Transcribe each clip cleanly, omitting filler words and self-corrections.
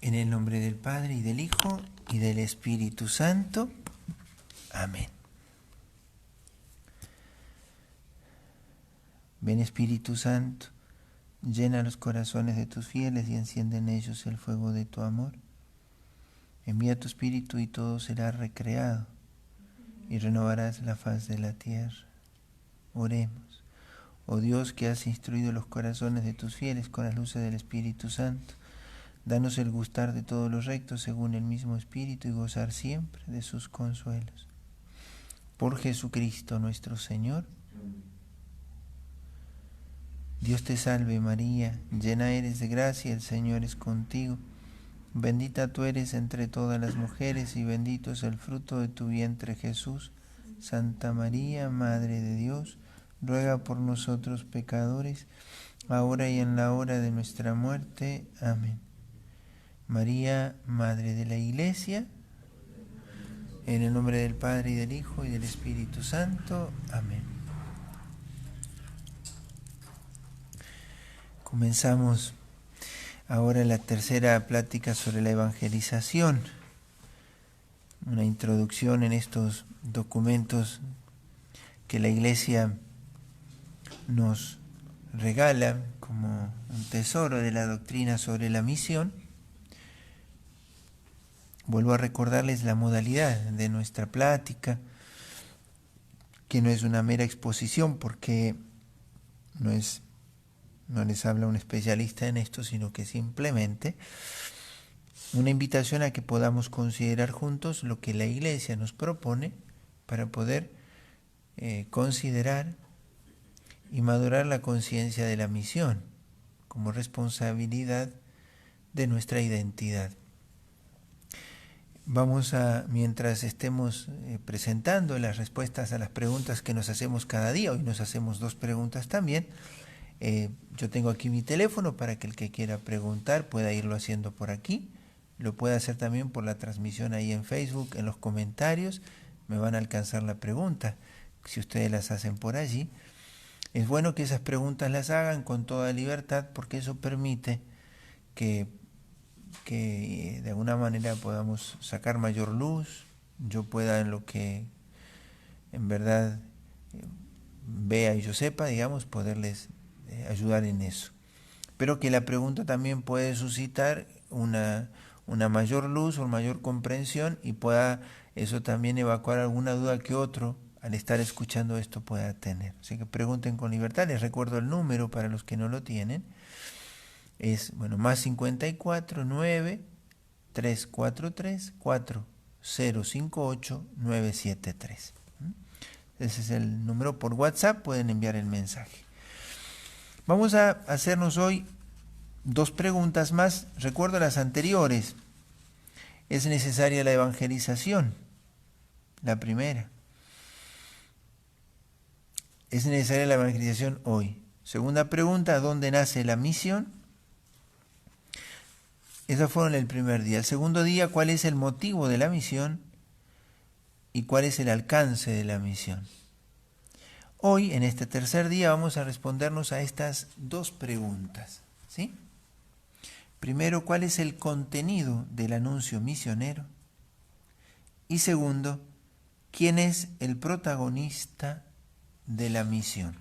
En el nombre del Padre, y del Hijo, y del Espíritu Santo. Amén. Ven, Espíritu Santo, llena los corazones de tus fieles y enciende en ellos el fuego de tu amor. Envía tu Espíritu y todo será recreado, y renovarás la faz de la tierra. Oremos. Oh Dios, que has instruido los corazones de tus fieles con las luces del Espíritu Santo, danos el gustar de todos los rectos según el mismo Espíritu y gozar siempre de sus consuelos. Por Jesucristo nuestro Señor. Dios te salve María, llena eres de gracia, el Señor es contigo. Bendita tú eres entre todas las mujeres y bendito es el fruto de tu vientre Jesús. Santa María, Madre de Dios, ruega por nosotros pecadores, ahora y en la hora de nuestra muerte. Amén. María, Madre de la Iglesia, en el nombre del Padre, y del Hijo, y del Espíritu Santo. Amén. Comenzamos ahora la tercera plática sobre la evangelización, una introducción en estos documentos que la Iglesia nos regala como un tesoro de la doctrina sobre la misión. Vuelvo a recordarles la modalidad de nuestra plática, que no es una mera exposición porque no les habla un especialista en esto, sino que simplemente una invitación a que podamos considerar juntos lo que la Iglesia nos propone para poder considerar y madurar la conciencia de la misión como responsabilidad de nuestra identidad. Vamos a, mientras estemos presentando las respuestas a las preguntas que nos hacemos cada día, hoy nos hacemos 2 preguntas también. Yo tengo aquí mi teléfono para que el que quiera preguntar pueda irlo haciendo por aquí. Lo puede hacer también por la transmisión ahí en Facebook, en los comentarios. Me van a alcanzar la pregunta, si ustedes las hacen por allí. Es bueno que esas preguntas las hagan con toda libertad, porque eso permite que de alguna manera podamos sacar mayor luz, yo pueda, en lo que en verdad vea y yo sepa, digamos, poderles ayudar en eso. Pero que la pregunta también puede suscitar una mayor luz o mayor comprensión, y pueda eso también evacuar alguna duda que otro, al estar escuchando esto, pueda tener. Así que pregunten con libertad. Les recuerdo el número para los que no lo tienen. Es, más 54 9 343 4058 973. Ese es el número por WhatsApp, pueden enviar el mensaje. Vamos a hacernos hoy 2 preguntas más. Recuerdo las anteriores. ¿Es necesaria la evangelización? La primera. ¿Es necesaria la evangelización hoy? Segunda pregunta, ¿dónde nace la misión? Esas fueron el primer día. El segundo día, ¿cuál es el motivo de la misión? ¿Y cuál es el alcance de la misión? Hoy, en este tercer día, vamos a respondernos a estas 2 preguntas, ¿sí? Primero, ¿cuál es el contenido del anuncio misionero? Y segundo, ¿quién es el protagonista de la misión?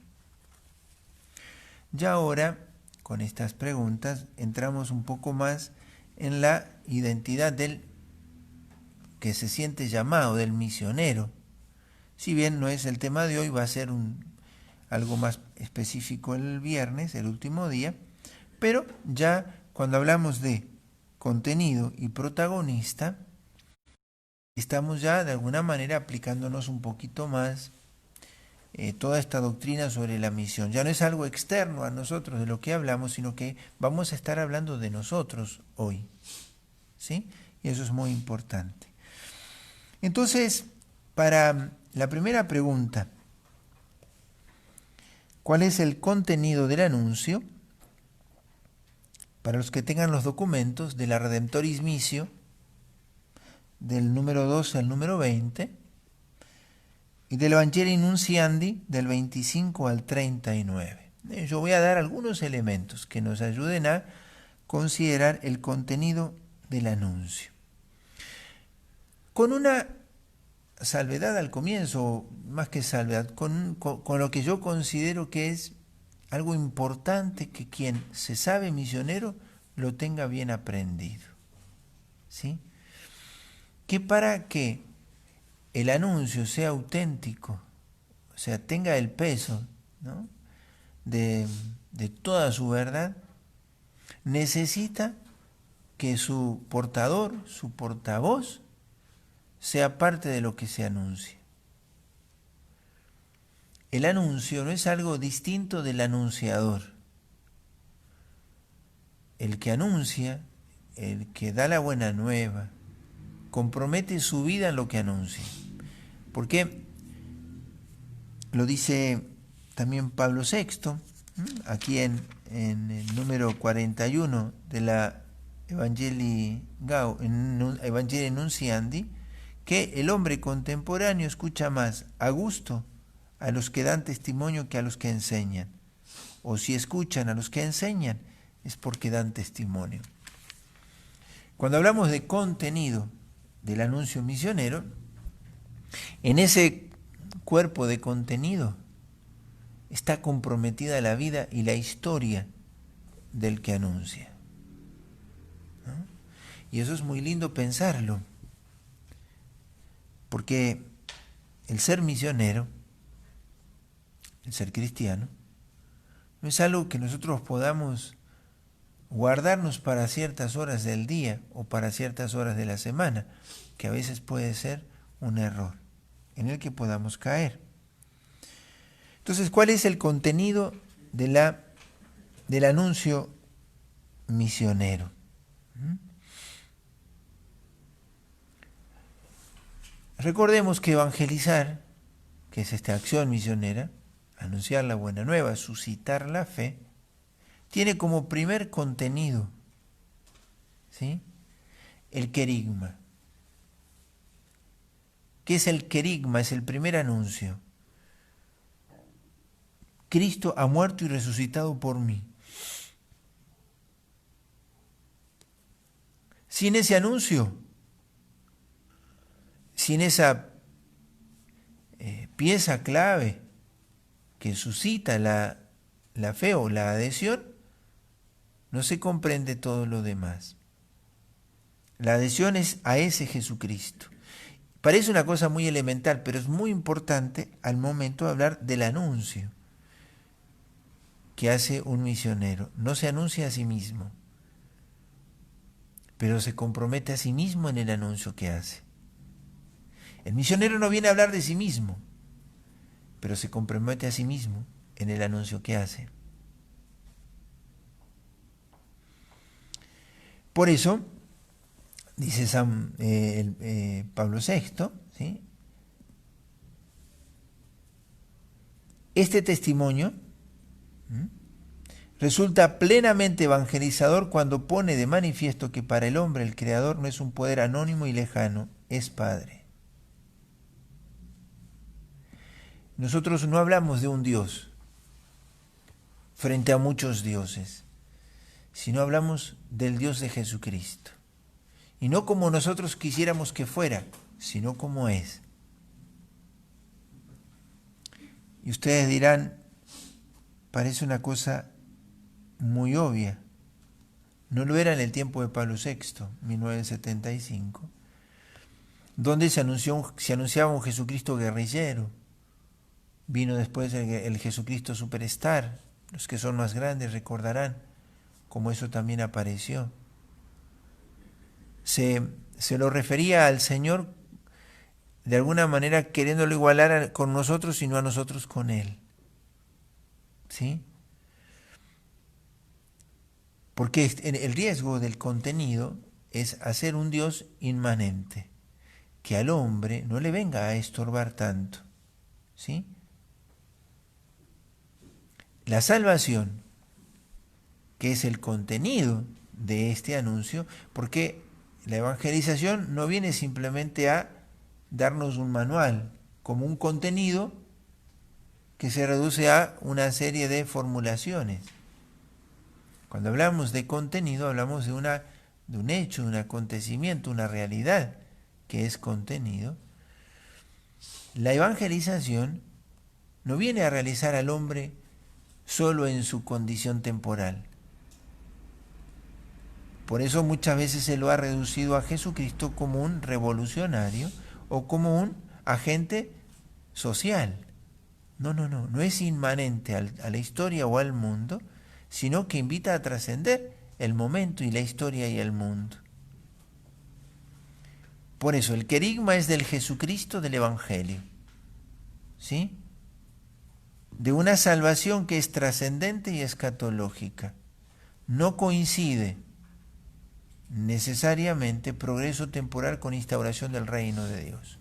Ya ahora, con estas preguntas, entramos un poco más en la identidad del que se siente llamado, del misionero. Si bien no es el tema de hoy, va a ser algo más específico el viernes, el último día, pero ya cuando hablamos de contenido y protagonista, estamos ya de alguna manera aplicándonos un poquito más toda esta doctrina sobre la misión. Ya no es algo externo a nosotros de lo que hablamos, sino que vamos a estar hablando de nosotros hoy, ¿sí? Y eso es muy importante. Entonces, para la primera pregunta, ¿cuál es el contenido del anuncio? Para los que tengan los documentos de la Redemptoris Missio, del número 12 al número 20, y del Evangelii Nunciandi, del 25 al 39. Yo voy a dar algunos elementos que nos ayuden a considerar el contenido del anuncio. Con una salvedad al comienzo, más que salvedad, con lo que yo considero que es algo importante que quien se sabe misionero lo tenga bien aprendido. ¿Sí? Que para que el anuncio sea auténtico, o sea, tenga el peso, ¿no?, de toda su verdad, necesita que su portador, su portavoz, sea parte de lo que se anuncia. El anuncio no es algo distinto del anunciador. El que anuncia, el que da la buena nueva, compromete su vida en lo que anuncia. Porque lo dice también Pablo VI, aquí en el número 41 de la Evangelii Nunciandi, que el hombre contemporáneo escucha más a gusto a los que dan testimonio que a los que enseñan. O si escuchan a los que enseñan, es porque dan testimonio. Cuando hablamos de contenido del anuncio misionero, en ese cuerpo de contenido está comprometida la vida y la historia del que anuncia, ¿no? Y eso es muy lindo pensarlo, porque el ser misionero, el ser cristiano, no es algo que nosotros podamos guardarnos para ciertas horas del día o para ciertas horas de la semana, que a veces puede ser un error en el que podamos caer. Entonces, ¿cuál es el contenido del anuncio misionero? Recordemos que evangelizar, que es esta acción misionera, anunciar la buena nueva, suscitar la fe, tiene como primer contenido, ¿sí?, el querigma. ¿Qué es el querigma? Es el primer anuncio. Cristo ha muerto y resucitado por mí. Sin ese anuncio, sin esa pieza clave que suscita la fe o la adhesión, no se comprende todo lo demás. La adhesión es a ese Jesucristo. Parece una cosa muy elemental, pero es muy importante al momento de hablar del anuncio que hace un misionero. No se anuncia a sí mismo, pero se compromete a sí mismo en el anuncio que hace. El misionero no viene a hablar de sí mismo, pero se compromete a sí mismo en el anuncio que hace. Por eso, dice Pablo VI, ¿sí?, este testimonio resulta plenamente evangelizador cuando pone de manifiesto que para el hombre el Creador no es un poder anónimo y lejano, es Padre. Nosotros no hablamos de un Dios frente a muchos dioses, sino hablamos del Dios de Jesucristo. Y no como nosotros quisiéramos que fuera, sino como es. Y ustedes dirán, parece una cosa muy obvia. No lo era en el tiempo de Pablo VI, 1975, donde se anunciaba un Jesucristo guerrillero. Vino después el Jesucristo superstar. Los que son más grandes recordarán cómo eso también apareció. Se lo refería al Señor de alguna manera queriéndolo igualar con nosotros y no a nosotros con Él. ¿Sí? Porque el riesgo del contenido es hacer un Dios inmanente, que al hombre no le venga a estorbar tanto. ¿Sí? La salvación, que es el contenido de este anuncio, porque la evangelización no viene simplemente a darnos un manual, como un contenido que se reduce a una serie de formulaciones. Cuando hablamos de contenido, hablamos de una de un hecho, de un acontecimiento, una realidad que es contenido, la evangelización no viene a realizar al hombre solo en su condición temporal. Por eso muchas veces se lo ha reducido a Jesucristo como un revolucionario o como un agente social. No es inmanente a la historia o al mundo, sino que invita a trascender el momento y la historia y el mundo. Por eso el querigma es del Jesucristo del Evangelio, ¿sí? De una salvación que es trascendente y escatológica. No coincide necesariamente progreso temporal con instauración del reino de Dios.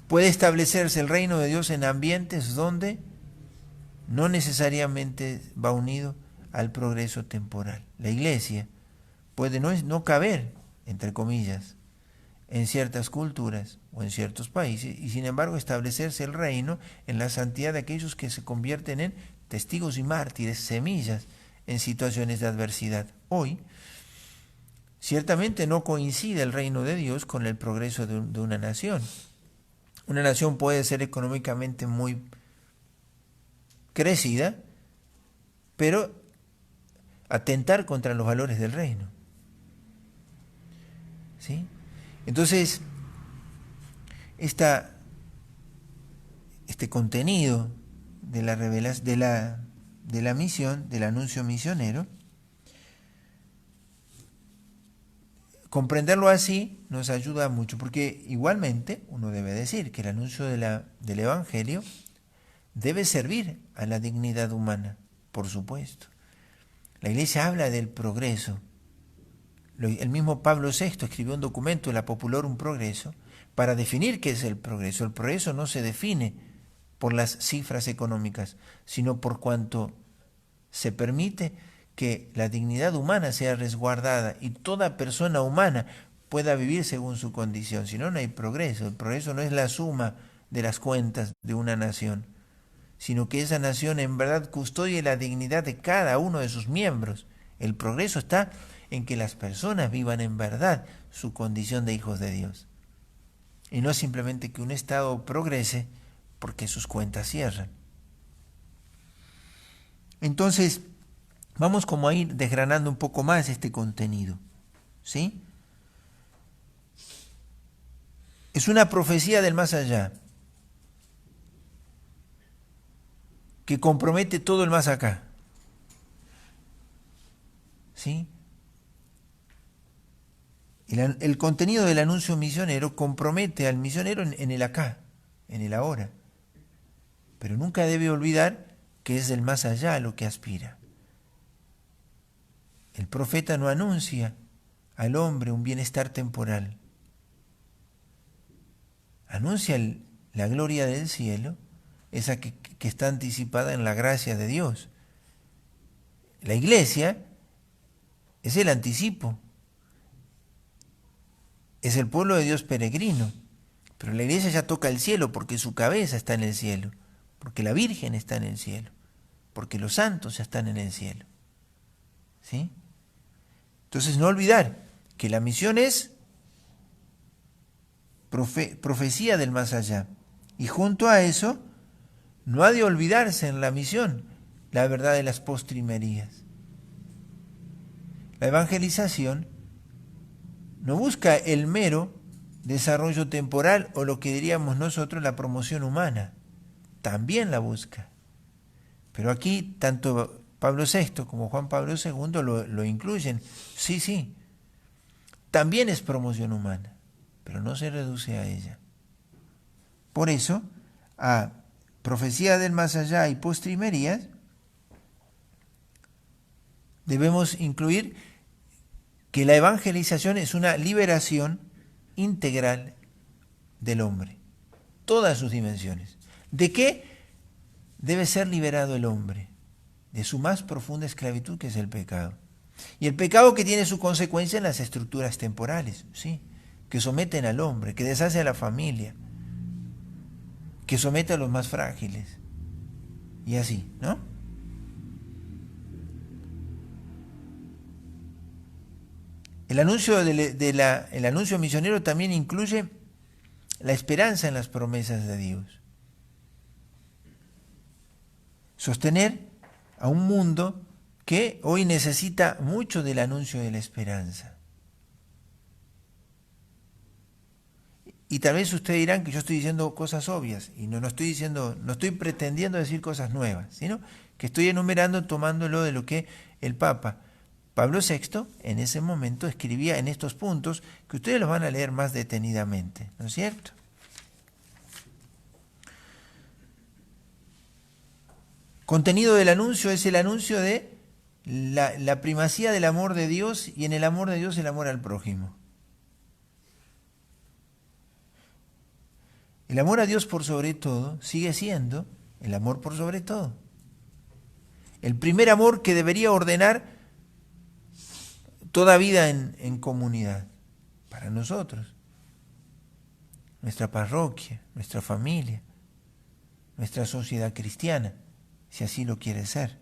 Puede establecerse el reino de Dios en ambientes donde no necesariamente va unido al progreso temporal. La iglesia puede no caber, entre comillas, en ciertas culturas o en ciertos países, y sin embargo establecerse el reino en la santidad de aquellos que se convierten en testigos y mártires, semillas en situaciones de adversidad. Hoy, ciertamente no coincide el reino de Dios con el progreso de una nación. Una nación puede ser económicamente muy crecida, pero atentar contra los valores del reino. ¿Sí? Entonces, este contenido de la misión, del anuncio misionero, comprenderlo así nos ayuda mucho, porque igualmente uno debe decir que el anuncio del Evangelio debe servir a la dignidad humana, por supuesto. La Iglesia habla del progreso. El mismo Pablo VI escribió un documento, La Populorum Progreso, para definir qué es el progreso. El progreso no se define por las cifras económicas, sino por cuanto se permite que la dignidad humana sea resguardada y toda persona humana pueda vivir según su condición. Si no, no hay progreso. El progreso no es la suma de las cuentas de una nación, sino que esa nación en verdad custodie la dignidad de cada uno de sus miembros. El progreso está en que las personas vivan en verdad su condición de hijos de Dios. Y no simplemente que un Estado progrese porque sus cuentas cierran. Entonces, vamos como a ir desgranando un poco más este contenido, ¿sí? Es una profecía del más allá, que compromete todo el más acá, ¿sí? El contenido del anuncio misionero compromete al misionero en el acá, en el ahora, pero nunca debe olvidar que es del más allá a lo que aspira. El profeta no anuncia al hombre un bienestar temporal, anuncia la gloria del cielo, esa que está anticipada en la gracia de Dios. La iglesia es el anticipo, es el pueblo de Dios peregrino, pero la iglesia ya toca el cielo porque su cabeza está en el cielo, porque la Virgen está en el cielo, porque los santos ya están en el cielo. ¿Sí? Entonces no olvidar que la misión es profecía del más allá, y junto a eso no ha de olvidarse en la misión la verdad de las postrimerías. La evangelización no busca el mero desarrollo temporal o lo que diríamos nosotros la promoción humana, también la busca. Pero aquí tanto Pablo VI como Juan Pablo II lo incluyen. Sí, también es promoción humana, pero no se reduce a ella. Por eso, a profecía del más allá y postrimerías, debemos incluir que la evangelización es una liberación integral del hombre, todas sus dimensiones. ¿De qué debe ser liberado el hombre? De su más profunda esclavitud, que es el pecado. Y el pecado que tiene su consecuencia en las estructuras temporales, ¿sí? Que someten al hombre, que deshace a la familia, que somete a los más frágiles. Y así, ¿no? El anuncio, el anuncio misionero también incluye la esperanza en las promesas de Dios. Sostener a un mundo que hoy necesita mucho del anuncio de la esperanza. Y tal vez ustedes dirán que yo estoy diciendo cosas obvias, y no estoy pretendiendo decir cosas nuevas, sino que estoy enumerando, tomándolo de lo que el Papa Pablo VI en ese momento escribía en estos puntos, que ustedes los van a leer más detenidamente, ¿no es cierto? Contenido del anuncio es el anuncio de la primacía del amor de Dios, y en el amor de Dios el amor al prójimo. El amor a Dios por sobre todo sigue siendo el amor por sobre todo. El primer amor que debería ordenar toda vida en comunidad, para nosotros, nuestra parroquia, nuestra familia, nuestra sociedad cristiana, si así lo quiere ser.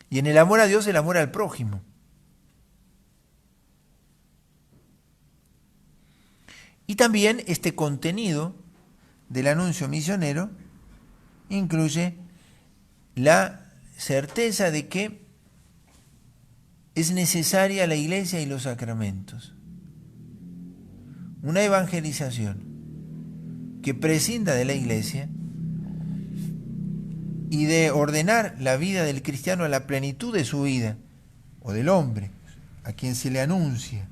Y en el amor a Dios, el amor al prójimo. Y también este contenido del anuncio misionero incluye la certeza de que es necesaria la iglesia y los sacramentos. Una evangelización que prescinda de la iglesia y de ordenar la vida del cristiano a la plenitud de su vida, o del hombre, a quien se le anuncia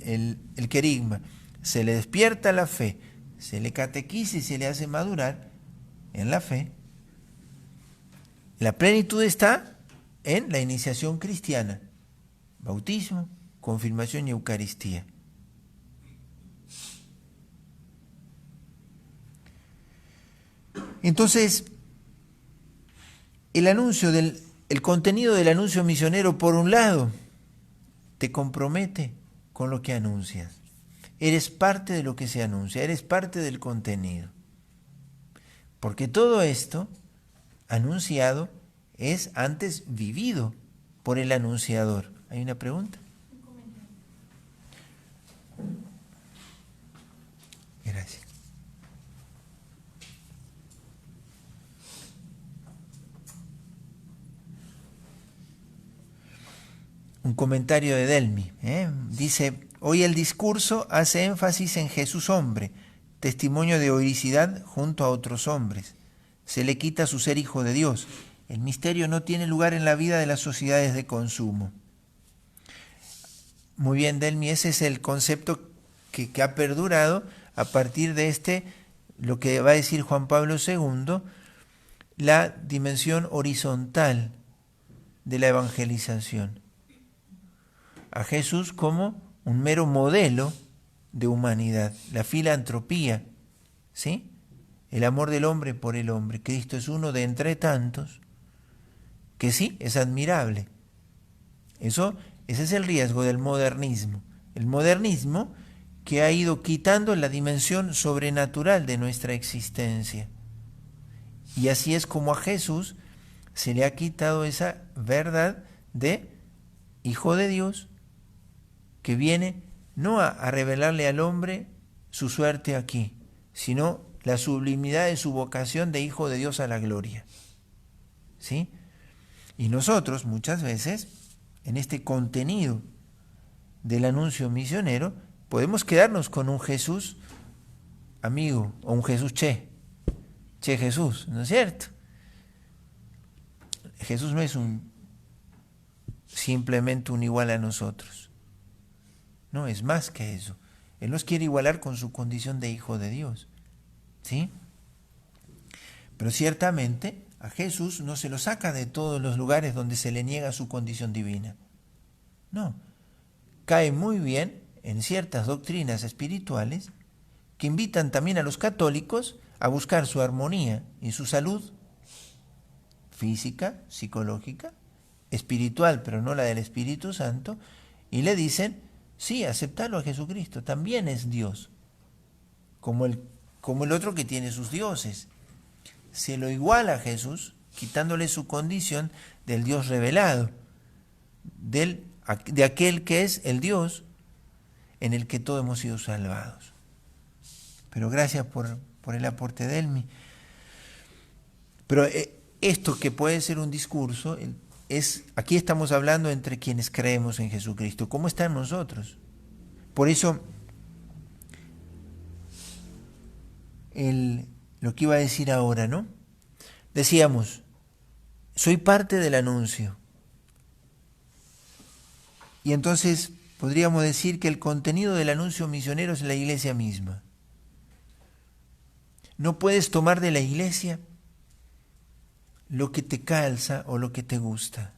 el querigma, se le despierta la fe, se le catequiza y se le hace madurar en la fe. La plenitud está en la iniciación cristiana, bautismo, confirmación y Eucaristía. Entonces, el contenido del anuncio misionero, por un lado, te compromete con lo que anuncias. Eres parte de lo que se anuncia, eres parte del contenido. Porque todo esto anunciado es antes vivido por el anunciador. ¿Hay una pregunta? Gracias. Un comentario de Delmi, dice: hoy el discurso hace énfasis en Jesús hombre, testimonio de heroicidad junto a otros hombres. Se le quita su ser hijo de Dios. El misterio no tiene lugar en la vida de las sociedades de consumo. Muy bien, Delmi, ese es el concepto que ha perdurado a partir de lo que va a decir Juan Pablo II, la dimensión horizontal de la evangelización. A Jesús como un mero modelo de humanidad, la filantropía, ¿sí? El amor del hombre por el hombre. Cristo es uno de entre tantos, que sí, es admirable. Ese es el riesgo del modernismo. El modernismo que ha ido quitando la dimensión sobrenatural de nuestra existencia. Y así es como a Jesús se le ha quitado esa verdad de Hijo de Dios, que viene no a revelarle al hombre su suerte aquí, sino la sublimidad de su vocación de Hijo de Dios a la gloria. ¿Sí? Y nosotros muchas veces, en este contenido del anuncio misionero, podemos quedarnos con un Jesús amigo o un Jesús Che Jesús, ¿no es cierto? Jesús no es simplemente un igual a nosotros. No, es más que eso. Él nos quiere igualar con su condición de Hijo de Dios. ¿Sí? Pero ciertamente a Jesús no se lo saca de todos los lugares donde se le niega su condición divina. No. Cae muy bien en ciertas doctrinas espirituales que invitan también a los católicos a buscar su armonía y su salud física, psicológica, espiritual, pero no la del Espíritu Santo, y le dicen: sí, aceptarlo a Jesucristo, también es Dios, como el otro que tiene sus dioses. Se lo iguala a Jesús, quitándole su condición del Dios revelado, del de aquel que es el Dios en el que todos hemos sido salvados. Pero gracias por el aporte de Elmi. Pero esto que puede ser un discurso, aquí estamos hablando entre quienes creemos en Jesucristo. ¿Cómo está en nosotros? Por eso, lo que iba a decir ahora, ¿no? Decíamos, soy parte del anuncio. Y entonces podríamos decir que el contenido del anuncio misionero es la iglesia misma. No puedes tomar de la iglesia lo que te calza o lo que te gusta.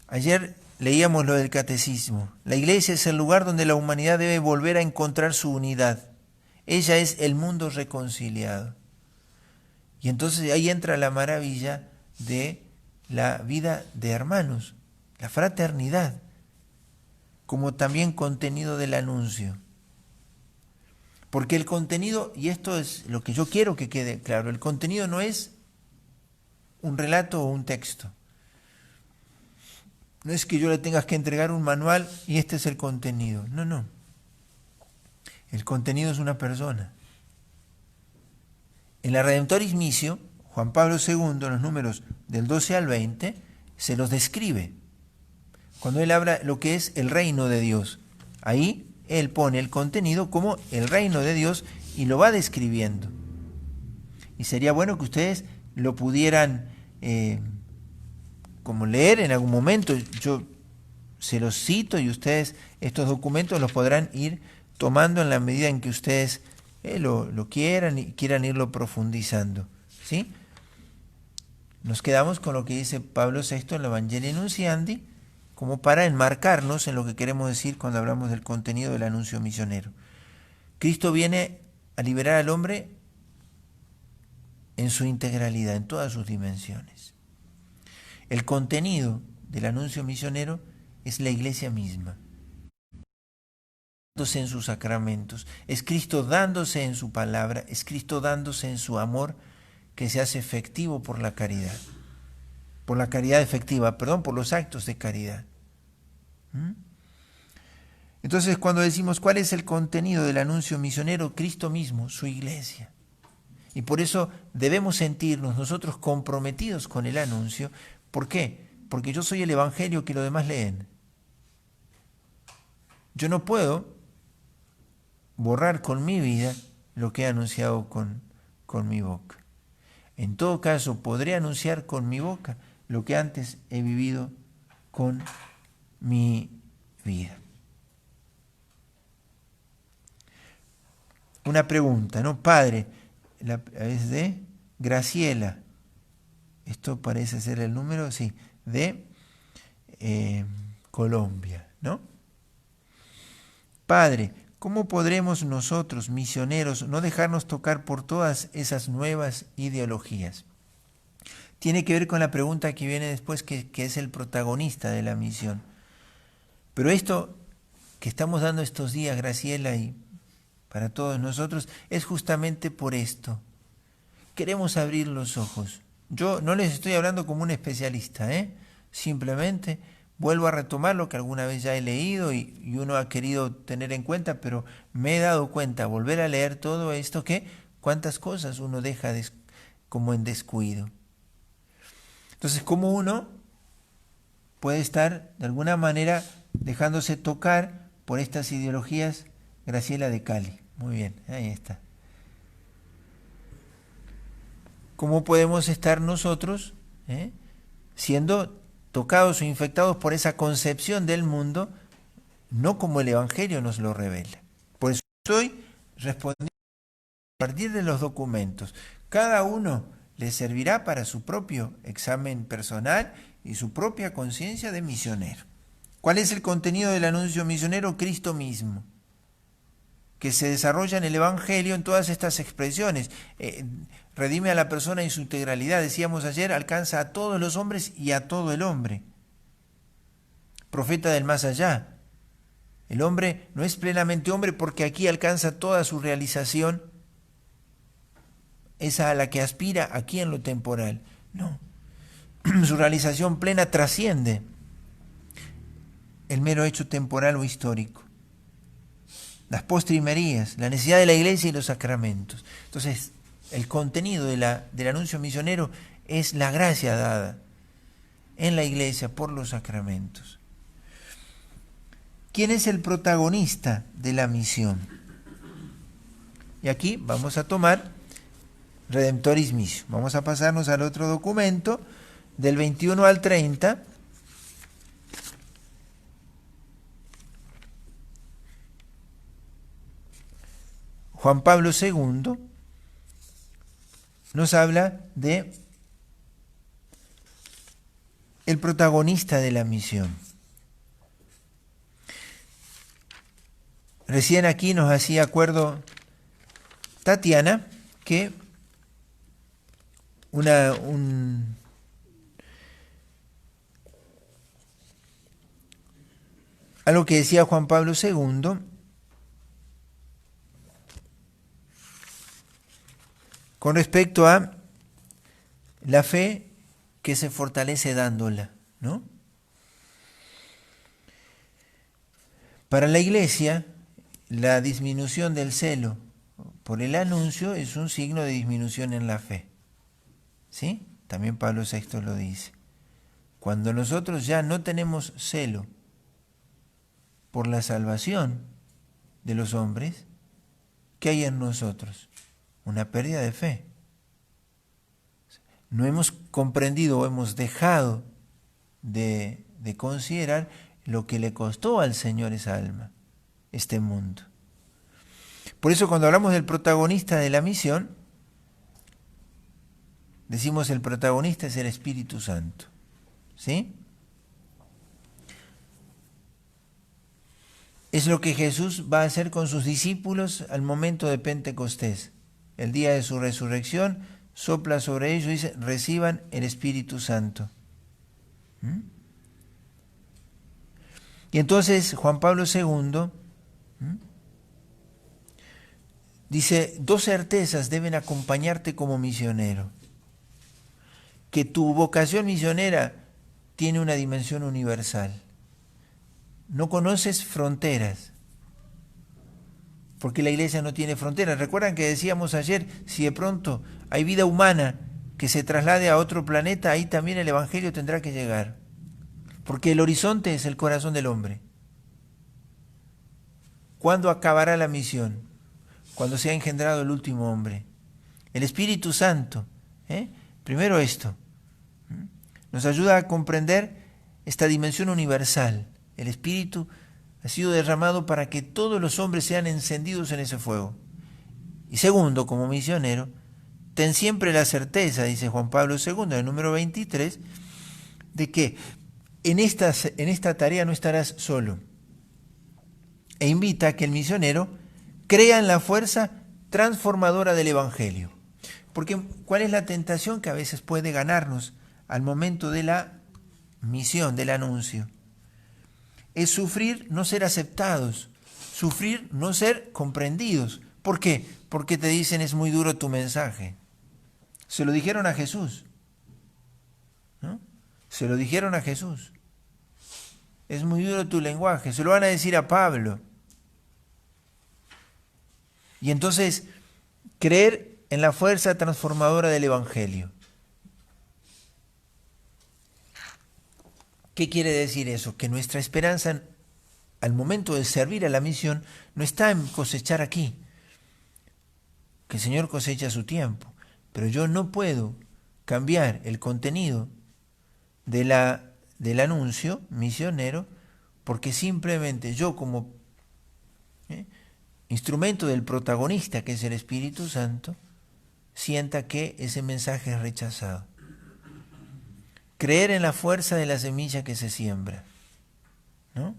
Ayer leíamos lo del catecismo. La iglesia es el lugar donde la humanidad debe volver a encontrar su unidad. Ella es el mundo reconciliado. Y entonces ahí entra la maravilla de la vida de hermanos, la fraternidad, como también contenido del anuncio. Porque el contenido, y esto es lo que yo quiero que quede claro, el contenido no es un relato o un texto. No es que yo le tengas que entregar un manual y este es el contenido. No, no. El contenido es una persona. En la Redemptoris Missio, Juan Pablo II, en los números del 12 al 20, se los describe. Cuando él habla lo que es el reino de Dios, ahí él pone el contenido como el reino de Dios y lo va describiendo. Y sería bueno que ustedes lo pudieran como leer en algún momento. Yo se los cito y ustedes estos documentos los podrán ir tomando en la medida en que ustedes lo quieran y quieran irlo profundizando, ¿sí? Nos quedamos con lo que dice Pablo VI en la Evangelii Nuntiandi, como para enmarcarnos en lo que queremos decir cuando hablamos del contenido del anuncio misionero. Cristo viene a liberar al hombre en su integralidad, en todas sus dimensiones. El contenido del anuncio misionero es la iglesia misma, dándose en sus sacramentos, es Cristo dándose en su palabra, es Cristo dándose en su amor que se hace efectivo por la caridad efectiva, por los actos de caridad. Entonces, cuando decimos cuál es el contenido del anuncio misionero, Cristo mismo, su iglesia. Y por eso debemos sentirnos nosotros comprometidos con el anuncio. ¿Por qué? Porque yo soy el evangelio que los demás leen. Yo no puedo borrar con mi vida lo que he anunciado con mi boca. En todo caso, podré anunciar con mi boca lo que antes he vivido con mi vida. Una pregunta, ¿no? Padre, es de Graciela. Esto parece ser el número, sí, de Colombia, ¿no? Padre, ¿cómo podremos nosotros, misioneros, no dejarnos tocar por todas esas nuevas ideologías? Tiene que ver con la pregunta que viene después, que es el protagonista de la misión. Pero esto que estamos dando estos días, Graciela, y para todos nosotros, es justamente por esto. Queremos abrir los ojos. Yo no les estoy hablando como un especialista, simplemente vuelvo a retomar lo que alguna vez ya he leído y uno ha querido tener en cuenta, pero me he dado cuenta, volver a leer todo esto, que cuántas cosas uno deja como en descuido. Entonces, ¿cómo uno puede estar de alguna manera dejándose tocar por estas ideologías? Graciela de Cali. Muy bien, ahí está. ¿Cómo podemos estar nosotros siendo tocados o infectados por esa concepción del mundo, no como el Evangelio nos lo revela? Por eso estoy respondiendo a partir de los documentos. Cada uno le servirá para su propio examen personal y su propia conciencia de misionero. ¿Cuál es el contenido del anuncio misionero? Cristo mismo, que se desarrolla en el Evangelio en todas estas expresiones. Redime a la persona en su integralidad, decíamos ayer, alcanza a todos los hombres y a todo el hombre. Profeta del más allá. El hombre no es plenamente hombre porque aquí alcanza toda su realización, esa a la que aspira aquí en lo temporal. No. su realización plena trasciende el mero hecho temporal o histórico. Las postrimerías, la necesidad de la iglesia y los sacramentos. Entonces, el contenido del anuncio misionero es la gracia dada en la iglesia por los sacramentos. ¿Quién es el protagonista de la misión? Y aquí vamos a tomar Redemptoris Missio. Vamos a pasarnos al otro documento, del 21 al 30. Juan Pablo II nos habla de el protagonista de la misión. Recién aquí nos hacía acuerdo Tatiana que algo que decía Juan Pablo II con respecto a la fe que se fortalece dándola, ¿no? Para la Iglesia, la disminución del celo por el anuncio es un signo de disminución en la fe. ¿Sí? También Pablo VI lo dice. Cuando nosotros ya no tenemos celo por la salvación de los hombres, ¿qué hay en nosotros? Una pérdida de fe. No hemos comprendido o hemos dejado de considerar lo que le costó al Señor esa alma, este mundo. Por eso cuando hablamos del protagonista de la misión, decimos el protagonista es el Espíritu Santo. ¿Sí? Es lo que Jesús va a hacer con sus discípulos al momento de Pentecostés. El día de su resurrección, sopla sobre ellos y dice, reciban el Espíritu Santo. Y entonces Juan Pablo II dice, dos certezas deben acompañarte como misionero. Que tu vocación misionera tiene una dimensión universal. No conoces fronteras, porque la iglesia no tiene fronteras. ¿Recuerdan que decíamos ayer, si de pronto hay vida humana que se traslade a otro planeta, ahí también el Evangelio tendrá que llegar? Porque el horizonte es el corazón del hombre. ¿Cuándo acabará la misión? Cuando se ha engendrado el último hombre. El Espíritu Santo, primero esto, nos ayuda a comprender esta dimensión universal. El Espíritu ha sido derramado para que todos los hombres sean encendidos en ese fuego. Y segundo, como misionero, ten siempre la certeza, dice Juan Pablo II, en el número 23, de que en esta tarea no estarás solo. E invita a que el misionero crea en la fuerza transformadora del Evangelio. Porque ¿cuál es la tentación que a veces puede ganarnos al momento de la misión, del anuncio? Es sufrir no ser aceptados, sufrir no ser comprendidos. ¿Por qué? Porque te dicen es muy duro tu mensaje. Se lo dijeron a Jesús, ¿no? Se lo dijeron a Jesús. Es muy duro tu lenguaje, se lo van a decir a Pablo. Y entonces, creer en la fuerza transformadora del Evangelio. ¿Qué quiere decir eso? Que nuestra esperanza al momento de servir a la misión no está en cosechar aquí. Que el Señor cosecha su tiempo. Pero yo no puedo cambiar el contenido del anuncio misionero porque simplemente yo como instrumento del protagonista, que es el Espíritu Santo, sienta que ese mensaje es rechazado. Creer en la fuerza de la semilla que se siembra, ¿no?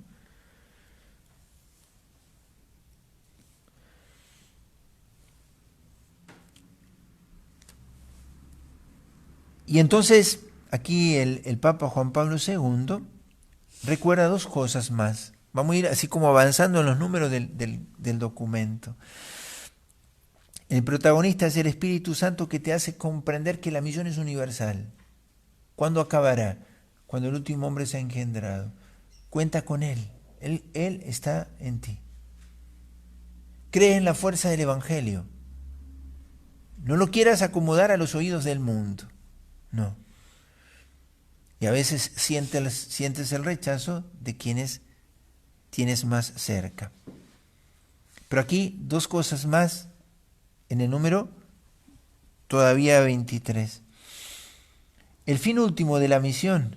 Y entonces, aquí el Papa Juan Pablo II recuerda dos cosas más. Vamos a ir así como avanzando en los números del documento. El protagonista es el Espíritu Santo que te hace comprender que la misión es universal. ¿Cuándo acabará? Cuando el último hombre sea engendrado. Cuenta con Él. Él está en ti. Cree en la fuerza del Evangelio. No lo quieras acomodar a los oídos del mundo. No. Y a veces sientes el rechazo de quienes tienes más cerca. Pero aquí dos cosas más en el número todavía 23. El fin último de la misión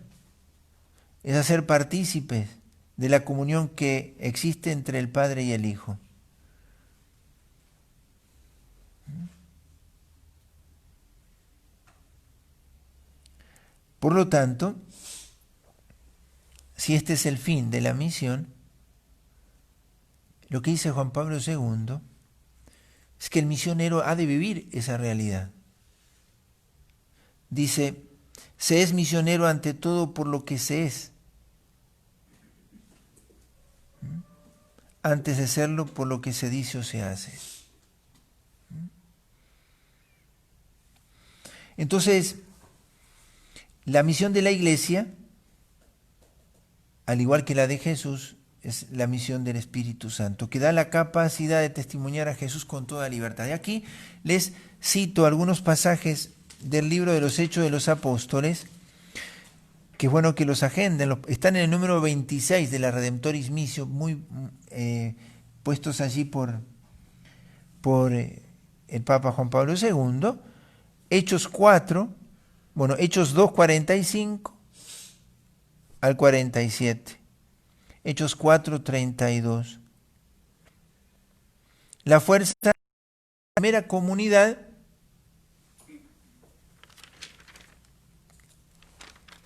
es hacer partícipes de la comunión que existe entre el Padre y el Hijo. Por lo tanto, si este es el fin de la misión, lo que dice Juan Pablo II es que el misionero ha de vivir esa realidad. Dice, se es misionero ante todo por lo que se es, antes de serlo por lo que se dice o se hace. Entonces, la misión de la Iglesia, al igual que la de Jesús, es la misión del Espíritu Santo, que da la capacidad de testimoniar a Jesús con toda libertad. Y aquí les cito algunos pasajes del libro de los Hechos de los Apóstoles, que es bueno que los agenden, están en el número 26 de la Redemptoris Missio, muy puestos allí por el Papa Juan Pablo II, Hechos 4, Hechos 2, 45 al 47, Hechos 4, 32. La fuerza de la primera comunidad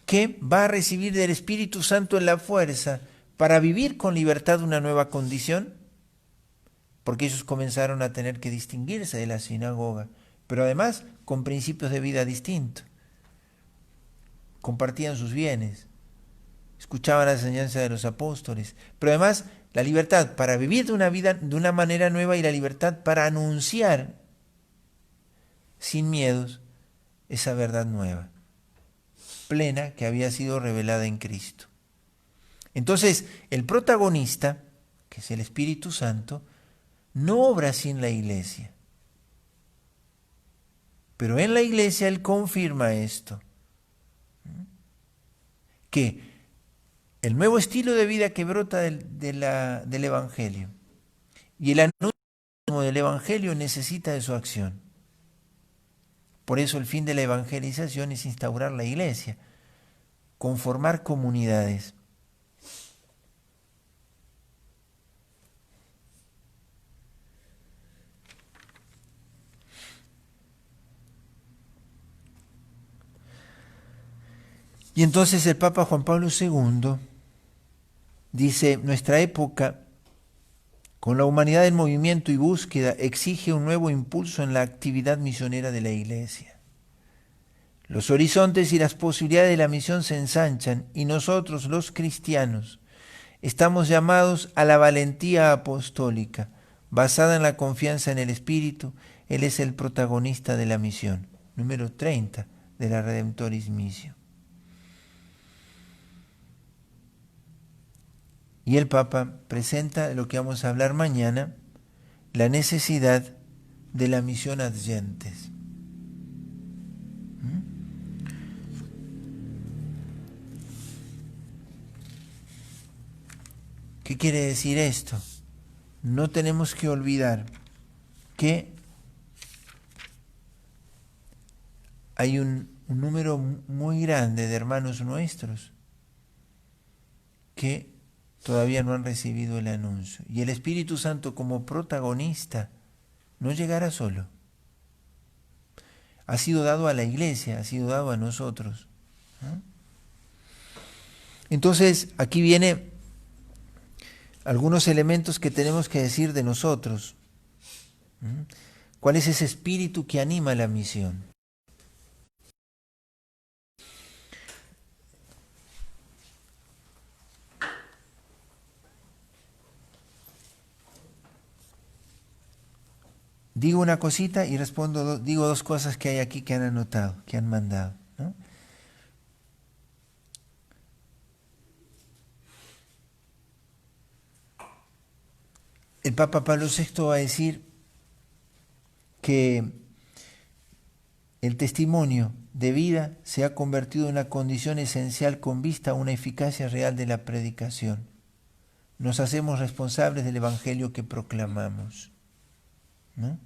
que va a recibir del Espíritu Santo en la fuerza para vivir con libertad una nueva condición, porque ellos comenzaron a tener que distinguirse de la sinagoga, pero además con principios de vida distintos. Compartían sus bienes, escuchaban la enseñanza de los apóstoles, pero además la libertad para vivir de una vida de una manera nueva y la libertad para anunciar sin miedos esa verdad nueva, plena, que había sido revelada en Cristo. Entonces, el protagonista, que es el Espíritu Santo, no obra sin la Iglesia. Pero en la Iglesia Él confirma esto, que el nuevo estilo de vida que brota del Evangelio y el anuncio del Evangelio necesita de su acción. Por eso el fin de la evangelización es instaurar la Iglesia, conformar comunidades. Y entonces el Papa Juan Pablo II dice, nuestra época, con la humanidad en movimiento y búsqueda, exige un nuevo impulso en la actividad misionera de la Iglesia. Los horizontes y las posibilidades de la misión se ensanchan y nosotros, los cristianos, estamos llamados a la valentía apostólica, basada en la confianza en el Espíritu. Él es el protagonista de la misión. Número 30 de la Redemptoris Missio. Y el Papa presenta lo que vamos a hablar mañana, la necesidad de la misión adyentes. ¿Qué quiere decir esto? No tenemos que olvidar que hay un número muy grande de hermanos nuestros que todavía no han recibido el anuncio. Y el Espíritu Santo como protagonista no llegará solo. Ha sido dado a la Iglesia, ha sido dado a nosotros. Entonces, aquí viene algunos elementos que tenemos que decir de nosotros. ¿Cuál es ese espíritu que anima la misión? Digo una cosita y digo dos cosas que hay aquí que han anotado, que han mandado, ¿no? Papa Pablo VI va a decir que el testimonio de vida se ha convertido en una condición esencial con vista a una eficacia real de la predicación. Nos hacemos responsables del evangelio que proclamamos, ¿no?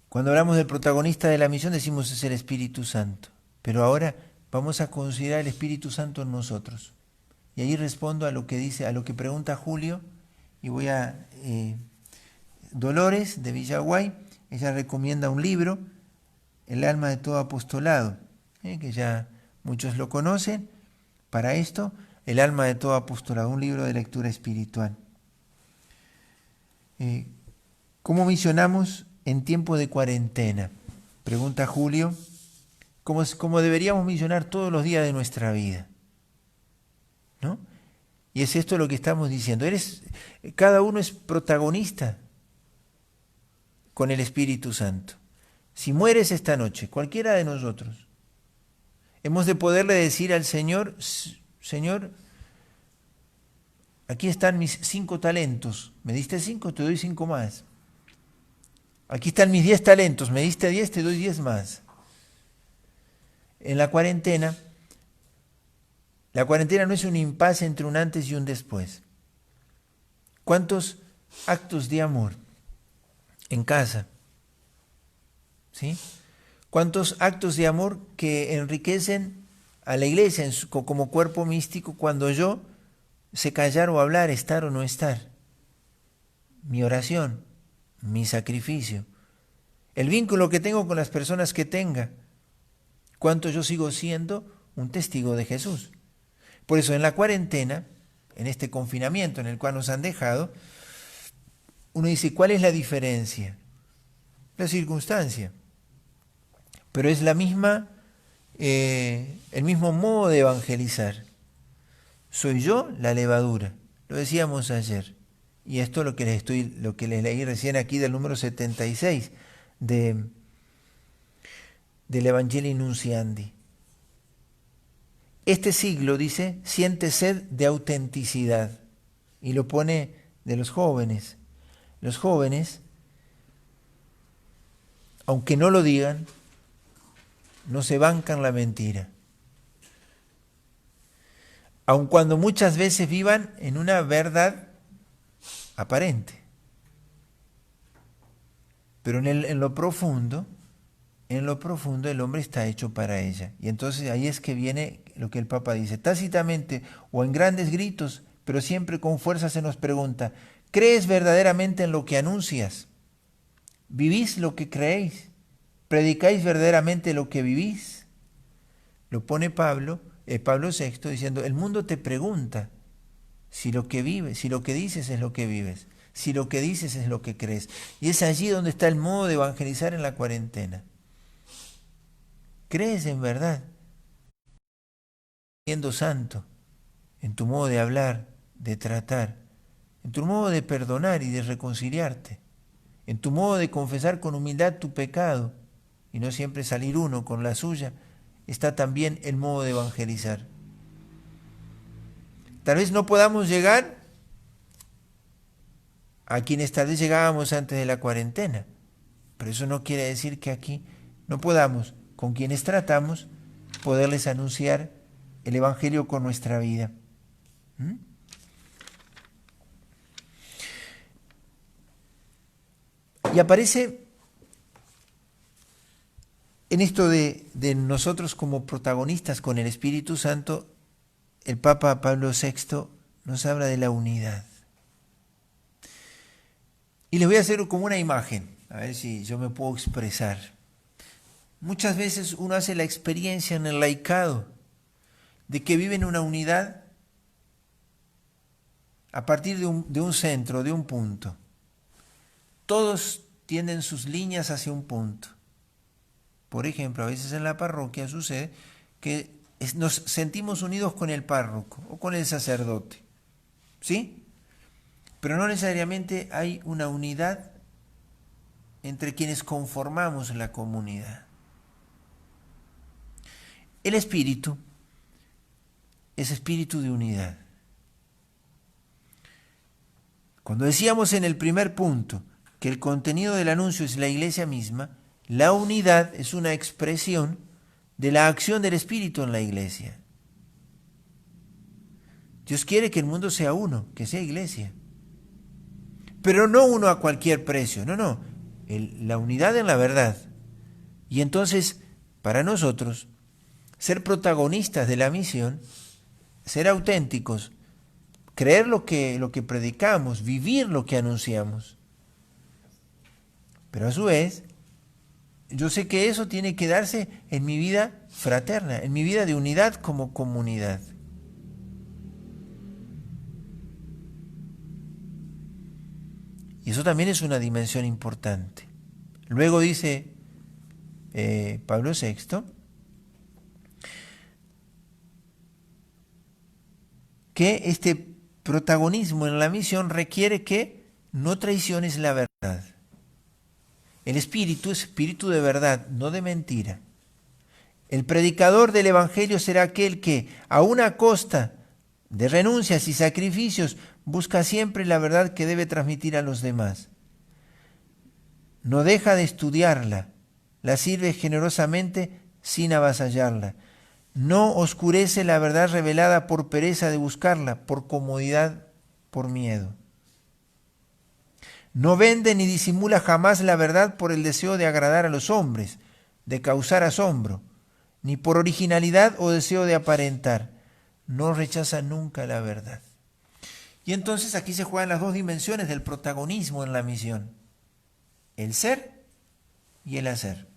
Cuando hablamos del protagonista de la misión decimos es el Espíritu Santo, pero ahora vamos a considerar el Espíritu Santo en nosotros. Y ahí respondo a lo que dice, a lo que pregunta Julio, y voy a Dolores de Villaguay. Ella recomienda un libro, El alma de todo apostolado, que ya muchos lo conocen. Para esto, El alma de todo apostolado, un libro de lectura espiritual. ¿Cómo misionamos en tiempo de cuarentena? Pregunta Julio. ¿Cómo deberíamos misionar todos los días de nuestra vida? ¿No? Y es esto lo que estamos diciendo. Cada uno es protagonista con el Espíritu Santo. Si mueres esta noche, cualquiera de nosotros, hemos de poderle decir al Señor: Señor, aquí están mis 5 talentos. Me diste 5, te doy 5 más. Aquí están mis 10 talentos. Me diste 10, te doy 10 más. En la cuarentena no es un impasse entre un antes y un después. ¿Cuántos actos de amor en casa? ¿Sí? ¿Cuántos actos de amor que enriquecen a la iglesia como cuerpo místico cuando yo sé callar o hablar, estar o no estar? Mi oración, mi sacrificio, el vínculo que tengo con las personas que tenga. ¿Cuánto yo sigo siendo un testigo de Jesús? Por eso en la cuarentena, en este confinamiento en el cual nos han dejado, uno dice, ¿cuál es la diferencia? La circunstancia. Pero es la misma, el mismo modo de evangelizar. Soy yo la levadura, lo decíamos ayer. Y esto es lo que les leí recién aquí del número 76 del Evangelii Nunciandi. Este siglo, dice, siente sed de autenticidad, y lo pone de los jóvenes. Los jóvenes, aunque no lo digan, no se bancan la mentira, aun cuando muchas veces vivan en una verdad aparente. Pero en lo profundo el hombre está hecho para ella. Y entonces ahí es que viene lo que el Papa dice, tácitamente o en grandes gritos, pero siempre con fuerza se nos pregunta, ¿crees verdaderamente en lo que anuncias? ¿Vivís lo que creéis? ¿Predicáis verdaderamente lo que vivís? Lo pone Pablo VI diciendo, el mundo te pregunta si lo que vives, si lo que dices es lo que vives, si lo que dices es lo que crees. Y es allí donde está el modo de evangelizar en la cuarentena. ¿Crees en verdad? Siendo santo, en tu modo de hablar, de tratar, en tu modo de perdonar y de reconciliarte, en tu modo de confesar con humildad tu pecado y no siempre salir uno con la suya, está también el modo de evangelizar. Tal vez no podamos llegar a quienes tal vez llegábamos antes de la cuarentena, pero eso no quiere decir que aquí no podamos, con quienes tratamos, poderles anunciar el Evangelio con nuestra vida. Y aparece en esto de nosotros como protagonistas con el Espíritu Santo, el Papa Pablo VI nos habla de la unidad. Y les voy a hacer como una imagen, a ver si yo me puedo expresar. Muchas veces uno hace la experiencia en el laicado de que vive en una unidad a partir de un centro, de un punto. Todos tienden sus líneas hacia un punto. Por ejemplo, a veces en la parroquia sucede que nos sentimos unidos con el párroco o con el sacerdote, ¿sí? Pero no necesariamente hay una unidad entre quienes conformamos la comunidad. El espíritu es espíritu de unidad. Cuando decíamos en el primer punto que el contenido del anuncio es la iglesia misma, la unidad es una expresión de la acción del Espíritu en la iglesia. Dios quiere que el mundo sea uno, que sea iglesia. Pero no uno a cualquier precio, no. La unidad en la verdad. Y entonces, para nosotros, ser protagonistas de la misión, ser auténticos, creer lo que predicamos, vivir lo que anunciamos. Pero a su vez, yo sé que eso tiene que darse en mi vida fraterna, en mi vida de unidad como comunidad. Y eso también es una dimensión importante. Luego dice Pablo VI, que este protagonismo en la misión requiere que no traiciones la verdad. El espíritu es espíritu de verdad, no de mentira. El predicador del evangelio será aquel que, aun a costa de renuncias y sacrificios, busca siempre la verdad que debe transmitir a los demás. No deja de estudiarla, la sirve generosamente sin avasallarla. No oscurece la verdad revelada por pereza de buscarla, por comodidad, por miedo. No vende ni disimula jamás la verdad por el deseo de agradar a los hombres, de causar asombro, ni por originalidad o deseo de aparentar. No rechaza nunca la verdad. Y entonces aquí se juegan las dos dimensiones del protagonismo en la misión. El ser y el hacer.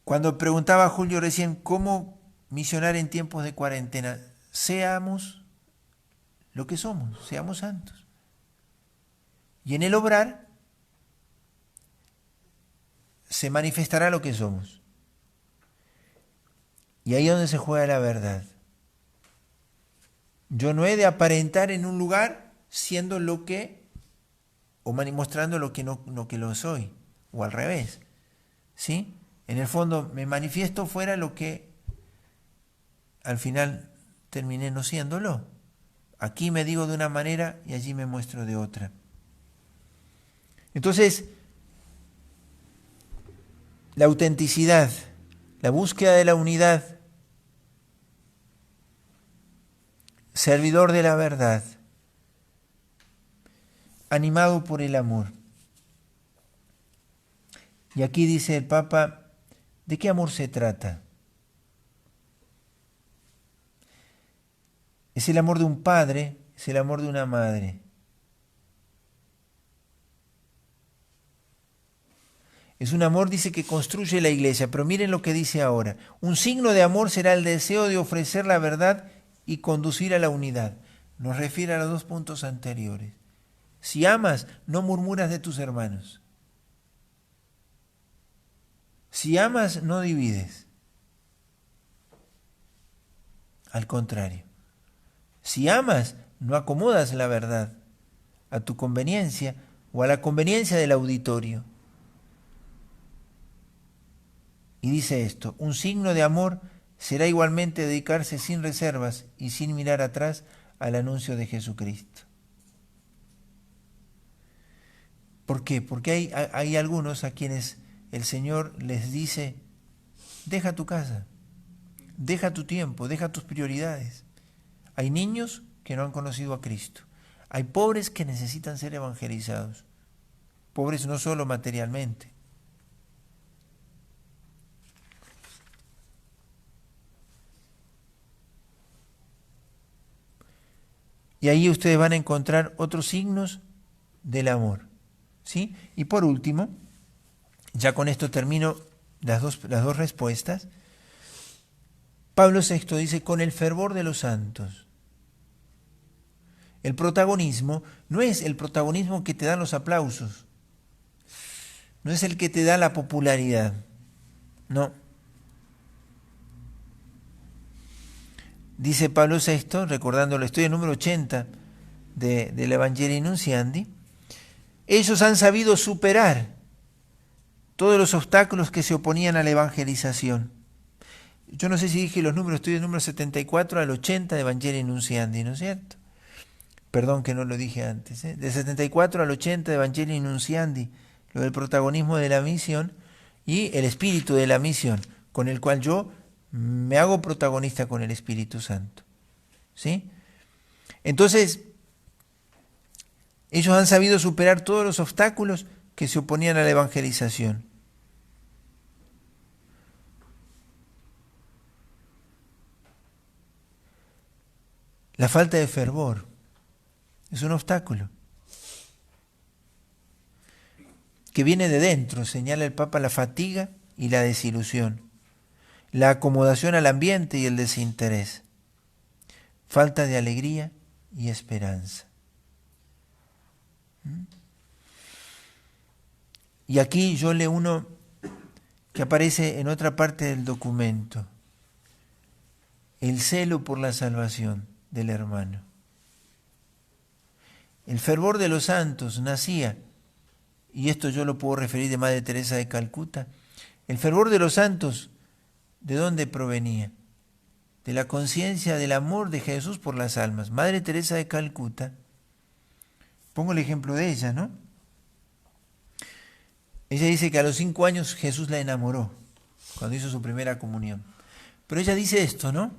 Cuando preguntaba a Julio recién cómo misionar en tiempos de cuarentena, seamos lo que somos, seamos santos. Y en el obrar se manifestará lo que somos. Y ahí es donde se juega la verdad. Yo no he de aparentar en un lugar siendo lo que, o mostrando lo que no que lo soy, o al revés. ¿Sí? En el fondo me manifiesto fuera lo que al final terminé no siéndolo. Aquí me digo de una manera y allí me muestro de otra. Entonces, la autenticidad, la búsqueda de la unidad, servidor de la verdad, animado por el amor. Y aquí dice el Papa, ¿de qué amor se trata? Es el amor de un padre, es el amor de una madre. Es un amor, dice, que construye la iglesia, pero miren lo que dice ahora. Un signo de amor será el deseo de ofrecer la verdad y conducir a la unidad. Nos refiere a los dos puntos anteriores. Si amas, no murmuras de tus hermanos. Si amas, no divides. Al contrario. Si amas, no acomodas la verdad a tu conveniencia o a la conveniencia del auditorio. Y dice esto, un signo de amor será igualmente dedicarse sin reservas y sin mirar atrás al anuncio de Jesucristo. ¿Por qué? Porque hay algunos a quienes el Señor les dice, deja tu casa, deja tu tiempo, deja tus prioridades. Hay niños que no han conocido a Cristo. Hay pobres que necesitan ser evangelizados. Pobres no solo materialmente. Y ahí ustedes van a encontrar otros signos del amor. ¿Sí? Y por último, ya con esto termino las dos respuestas. Pablo VI dice, con el fervor de los santos. El protagonismo no es el protagonismo que te dan los aplausos, no es el que te da la popularidad, no. Dice Pablo VI, recordándolo, estoy en número 80 del Evangelii Nunciandi, ellos han sabido superar todos los obstáculos que se oponían a la evangelización. Yo no sé si dije los números, estoy en el número 74 al 80 de Evangelii Nunciandi, ¿no es cierto? perdón que no lo dije antes, del 74 al 80 de Evangelii Nunciandi, lo del protagonismo de la misión y el espíritu de la misión, con el cual yo me hago protagonista con el Espíritu Santo. ¿Sí? Entonces, ellos han sabido superar todos los obstáculos que se oponían a la evangelización. La falta de fervor es un obstáculo que viene de dentro, señala el Papa, la fatiga y la desilusión, la acomodación al ambiente y el desinterés, falta de alegría y esperanza. Y aquí yo leo uno que aparece en otra parte del documento, el celo por la salvación del hermano. El fervor de los santos nacía, y esto yo lo puedo referir de Madre Teresa de Calcuta, el fervor de los santos, ¿de dónde provenía? De la conciencia del amor de Jesús por las almas. Madre Teresa de Calcuta, pongo el ejemplo de ella, ¿no? Ella dice que a los 5 años Jesús la enamoró, cuando hizo su primera comunión. Pero ella dice esto, ¿no?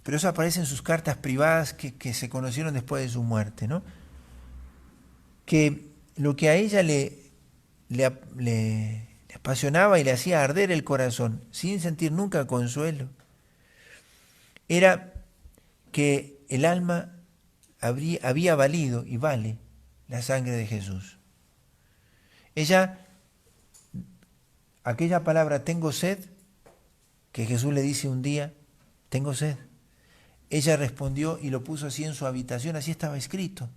Pero eso aparece en sus cartas privadas que se conocieron después de su muerte, ¿no? Que lo que a ella le apasionaba y le hacía arder el corazón, sin sentir nunca consuelo, era que el alma había valido y vale la sangre de Jesús. Ella, aquella palabra tengo sed, que Jesús le dice un día, tengo sed. Ella respondió y lo puso así en su habitación, así estaba escrito,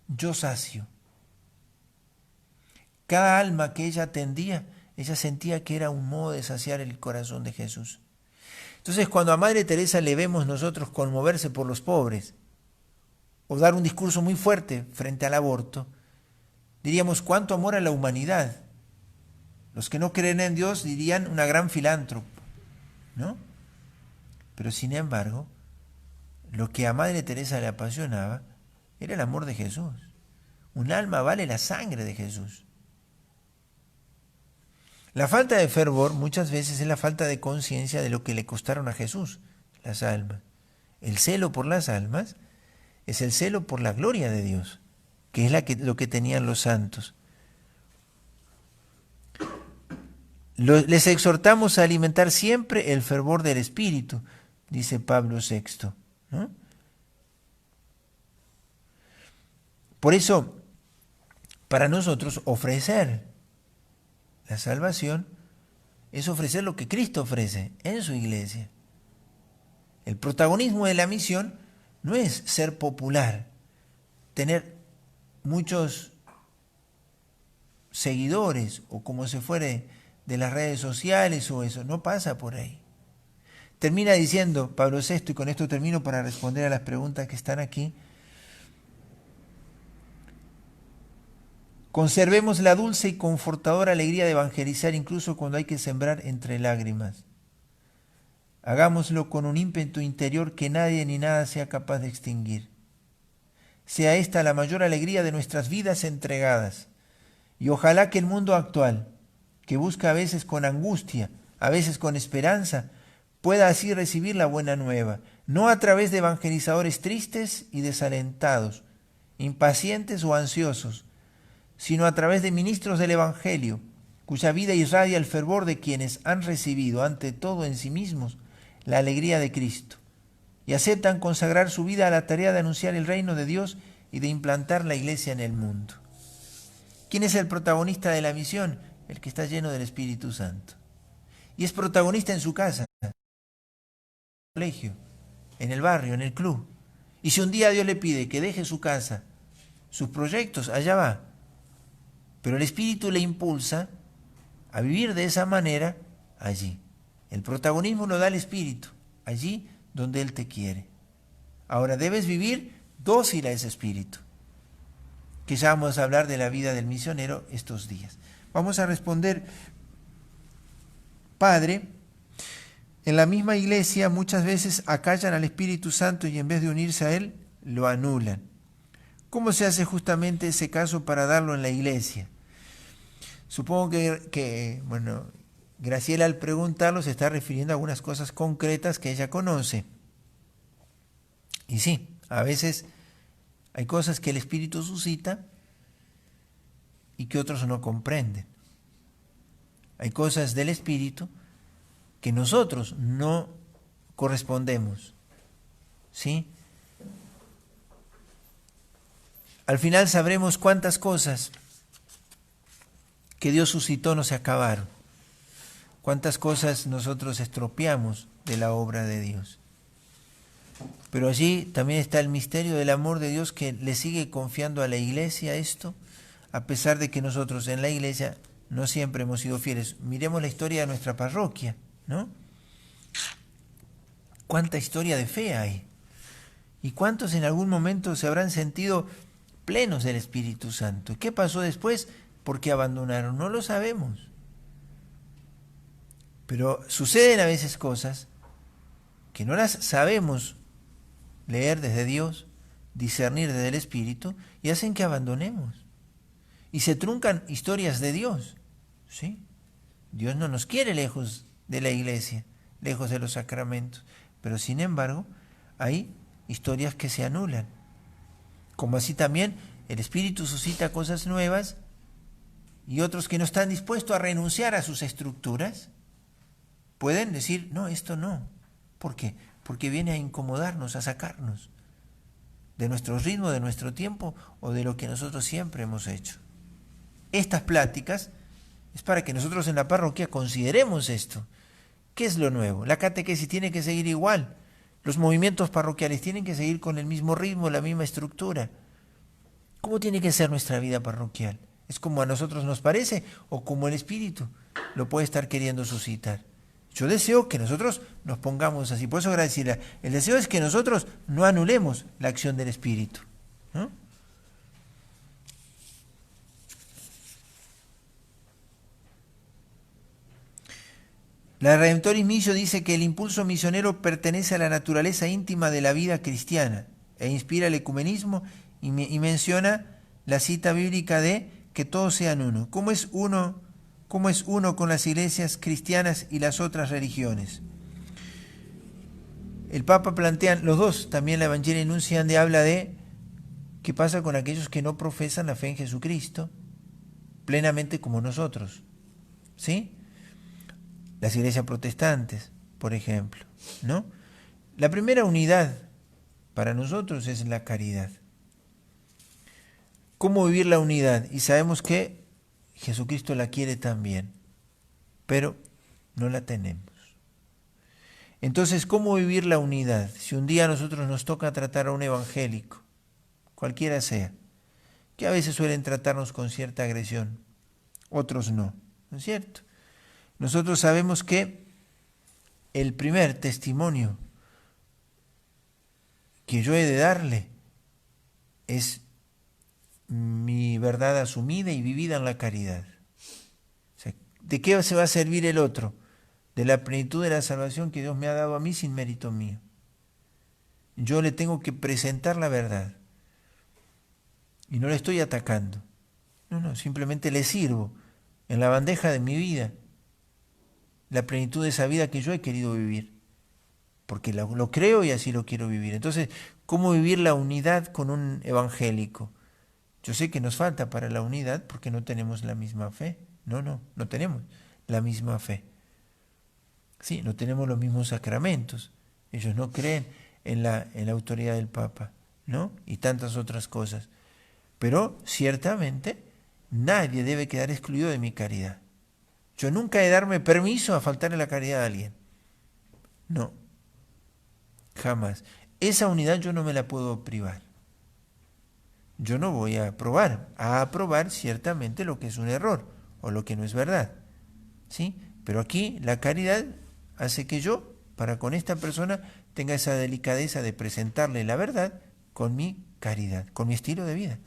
yo sacio. Cada alma que ella atendía, ella sentía que era un modo de saciar el corazón de Jesús. Entonces, cuando a Madre Teresa le vemos nosotros conmoverse por los pobres, o dar un discurso muy fuerte frente al aborto, diríamos, ¿cuánto amor a la humanidad? Los que no creen en Dios dirían una gran filántropo, ¿no? Pero sin embargo, lo que a Madre Teresa le apasionaba era el amor de Jesús. Un alma vale la sangre de Jesús. La falta de fervor muchas veces es la falta de conciencia de lo que le costaron a Jesús las almas. El celo por las almas es el celo por la gloria de Dios, que es lo que tenían los santos. Les exhortamos a alimentar siempre el fervor del Espíritu, dice Pablo VI, ¿no? Por eso, para nosotros ofrecer la salvación es ofrecer lo que Cristo ofrece en su iglesia. El protagonismo de la misión no es ser popular, tener muchos seguidores o como se fuere de las redes sociales o eso, no pasa por ahí. Termina diciendo Pablo VI, y con esto termino para responder a las preguntas que están aquí, conservemos la dulce y confortadora alegría de evangelizar incluso cuando hay que sembrar entre lágrimas. Hagámoslo con un ímpetu interior que nadie ni nada sea capaz de extinguir. Sea esta la mayor alegría de nuestras vidas entregadas. Y ojalá que el mundo actual, que busca a veces con angustia, a veces con esperanza, pueda así recibir la buena nueva, no a través de evangelizadores tristes y desalentados, impacientes o ansiosos, sino a través de ministros del Evangelio, cuya vida irradia el fervor de quienes han recibido ante todo en sí mismos la alegría de Cristo y aceptan consagrar su vida a la tarea de anunciar el reino de Dios y de implantar la iglesia en el mundo. ¿Quién es el protagonista de la misión? El que está lleno del Espíritu Santo. Y es protagonista en su casa, en el colegio, en el barrio, en el club. Y si un día Dios le pide que deje su casa, sus proyectos, allá va. Pero el Espíritu le impulsa a vivir de esa manera allí. El protagonismo lo da el Espíritu, allí donde Él te quiere. Ahora debes vivir dócil a ese Espíritu, que ya vamos a hablar de la vida del misionero estos días. Vamos a responder, Padre, En la misma iglesia muchas veces acallan al Espíritu Santo y en vez de unirse a Él, lo anulan. ¿Cómo se hace justamente ese caso para darlo en la iglesia? Supongo que Graciela al preguntarlo se está refiriendo a algunas cosas concretas que ella conoce. Y sí, a veces hay cosas que el Espíritu suscita y que otros no comprenden. Hay cosas del Espíritu que nosotros no correspondemos. ¿Sí? Al final sabremos cuántas cosas que Dios suscitó no se acabaron. Cuántas cosas nosotros estropeamos de la obra de Dios. Pero allí también está el misterio del amor de Dios que le sigue confiando a la iglesia esto, a pesar de que nosotros en la iglesia no siempre hemos sido fieles. Miremos la historia de nuestra parroquia, ¿no? ¿Cuánta historia de fe hay? ¿Y cuántos en algún momento se habrán sentido plenos del Espíritu Santo? ¿Qué pasó después? ¿Por qué abandonaron? No lo sabemos. Pero suceden a veces cosas que no las sabemos leer desde Dios, discernir desde el Espíritu, y hacen que abandonemos. Y se truncan historias de Dios. ¿Sí? Dios no nos quiere lejos de la iglesia, lejos de los sacramentos. Pero sin embargo, hay historias que se anulan. Como así también el Espíritu suscita cosas nuevas y otros que no están dispuestos a renunciar a sus estructuras pueden decir, no, esto no. ¿Por qué? Porque viene a incomodarnos, a sacarnos de nuestro ritmo, de nuestro tiempo o de lo que nosotros siempre hemos hecho. Estas pláticas es para que nosotros en la parroquia consideremos esto. ¿Qué es lo nuevo? La catequesis tiene que seguir igual. Los movimientos parroquiales tienen que seguir con el mismo ritmo, la misma estructura. ¿Cómo tiene que ser nuestra vida parroquial? ¿Es como a nosotros nos parece o como el Espíritu lo puede estar queriendo suscitar? Yo deseo que nosotros nos pongamos así. Por eso, Graciela, el deseo es que nosotros no anulemos la acción del Espíritu, ¿no? La Redemptoris Missio dice que el impulso misionero pertenece a la naturaleza íntima de la vida cristiana e inspira el ecumenismo y menciona la cita bíblica de que todos sean uno. ¿Cómo es uno con las iglesias cristianas y las otras religiones? El Papa plantea, los dos, también la Evangelii Nuntiandi habla de qué pasa con aquellos que no profesan la fe en Jesucristo plenamente como nosotros, ¿sí? Las iglesias protestantes, por ejemplo, ¿no? La primera unidad para nosotros es la caridad. ¿Cómo vivir la unidad? Y sabemos que Jesucristo la quiere también, pero no la tenemos. Entonces, ¿cómo vivir la unidad? Si un día a nosotros nos toca tratar a un evangélico, cualquiera sea, que a veces suelen tratarnos con cierta agresión, otros no, ¿no es cierto? Nosotros sabemos que el primer testimonio que yo he de darle es mi verdad asumida y vivida en la caridad. O sea, ¿de qué se va a servir el otro? De la plenitud de la salvación que Dios me ha dado a mí sin mérito mío. Yo le tengo que presentar la verdad. Y no le estoy atacando. No, simplemente le sirvo en la bandeja de mi vida la plenitud de esa vida que yo he querido vivir. Porque lo creo y así lo quiero vivir. Entonces, ¿cómo vivir la unidad con un evangélico? Yo sé que nos falta para la unidad porque no tenemos la misma fe. No tenemos la misma fe. Sí, no tenemos los mismos sacramentos. Ellos no creen en la autoridad del Papa, ¿no? Y tantas otras cosas. Pero ciertamente nadie debe quedar excluido de mi caridad. Yo nunca he de darme permiso a faltarle la caridad a alguien. No, jamás. Esa unidad yo no me la puedo privar. Yo no voy a aprobar ciertamente lo que es un error o lo que no es verdad. ¿Sí? Pero aquí la caridad hace que yo, para con esta persona, tenga esa delicadeza de presentarle la verdad con mi caridad, con mi estilo de vida.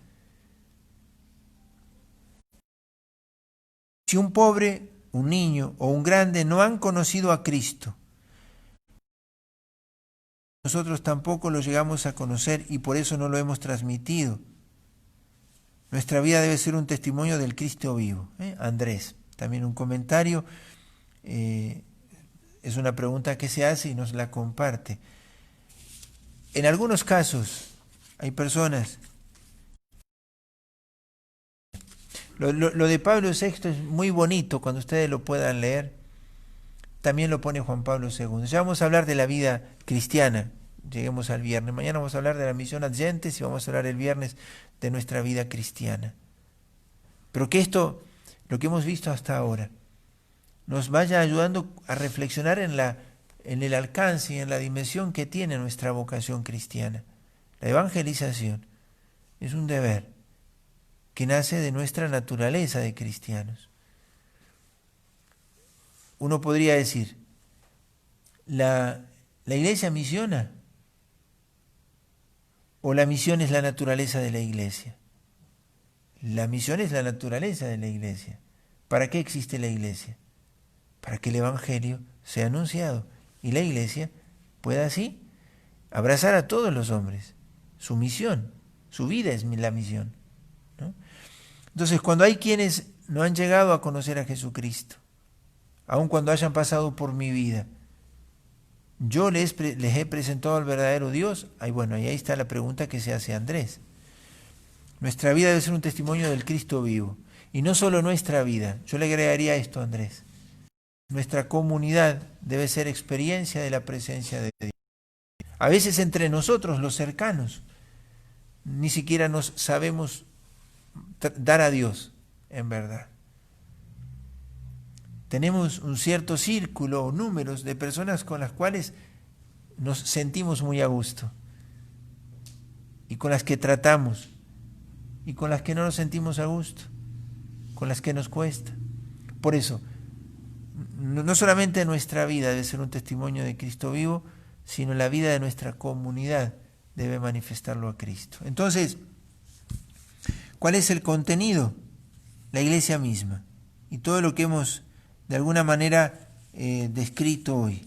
Si un pobre, un niño o un grande no han conocido a Cristo, nosotros tampoco lo llegamos a conocer y por eso no lo hemos transmitido. Nuestra vida debe ser un testimonio del Cristo vivo. Andrés, también un comentario. Es una pregunta que se hace y nos la comparte. En algunos casos hay personas... Lo de Pablo VI es muy bonito cuando ustedes lo puedan leer. También lo pone Juan Pablo II. Ya vamos a hablar de la vida cristiana. Lleguemos al viernes. Mañana vamos a hablar de la misión ad gentes y vamos a hablar el viernes de nuestra vida cristiana. Pero que esto, lo que hemos visto hasta ahora, nos vaya ayudando a reflexionar en el alcance y en la dimensión que tiene nuestra vocación cristiana. La evangelización es un deber que nace de nuestra naturaleza de cristianos. Uno podría decir, ¿la iglesia misiona? ¿O la misión es la naturaleza de la iglesia? La misión es la naturaleza de la iglesia. ¿Para qué existe la iglesia? Para que el evangelio sea anunciado y la iglesia pueda así abrazar a todos los hombres. Su misión, su vida es la misión, ¿no? Entonces, cuando hay quienes no han llegado a conocer a Jesucristo, aun cuando hayan pasado por mi vida, yo les he presentado al verdadero Dios. Bueno, y ahí está la pregunta que se hace Andrés. Nuestra vida debe ser un testimonio del Cristo vivo. Y no solo nuestra vida, yo le agregaría esto, Andrés. Nuestra comunidad debe ser experiencia de la presencia de Dios. A veces entre nosotros, los cercanos, ni siquiera nos sabemos dar a Dios, en verdad. Tenemos un cierto círculo o números de personas con las cuales nos sentimos muy a gusto y con las que tratamos y con las que no nos sentimos a gusto, con las que nos cuesta. Por eso, no solamente nuestra vida debe ser un testimonio de Cristo vivo, sino la vida de nuestra comunidad debe manifestarlo a Cristo. Entonces, ¿cuál es el contenido? La iglesia misma y todo lo que hemos de alguna manera descrito hoy.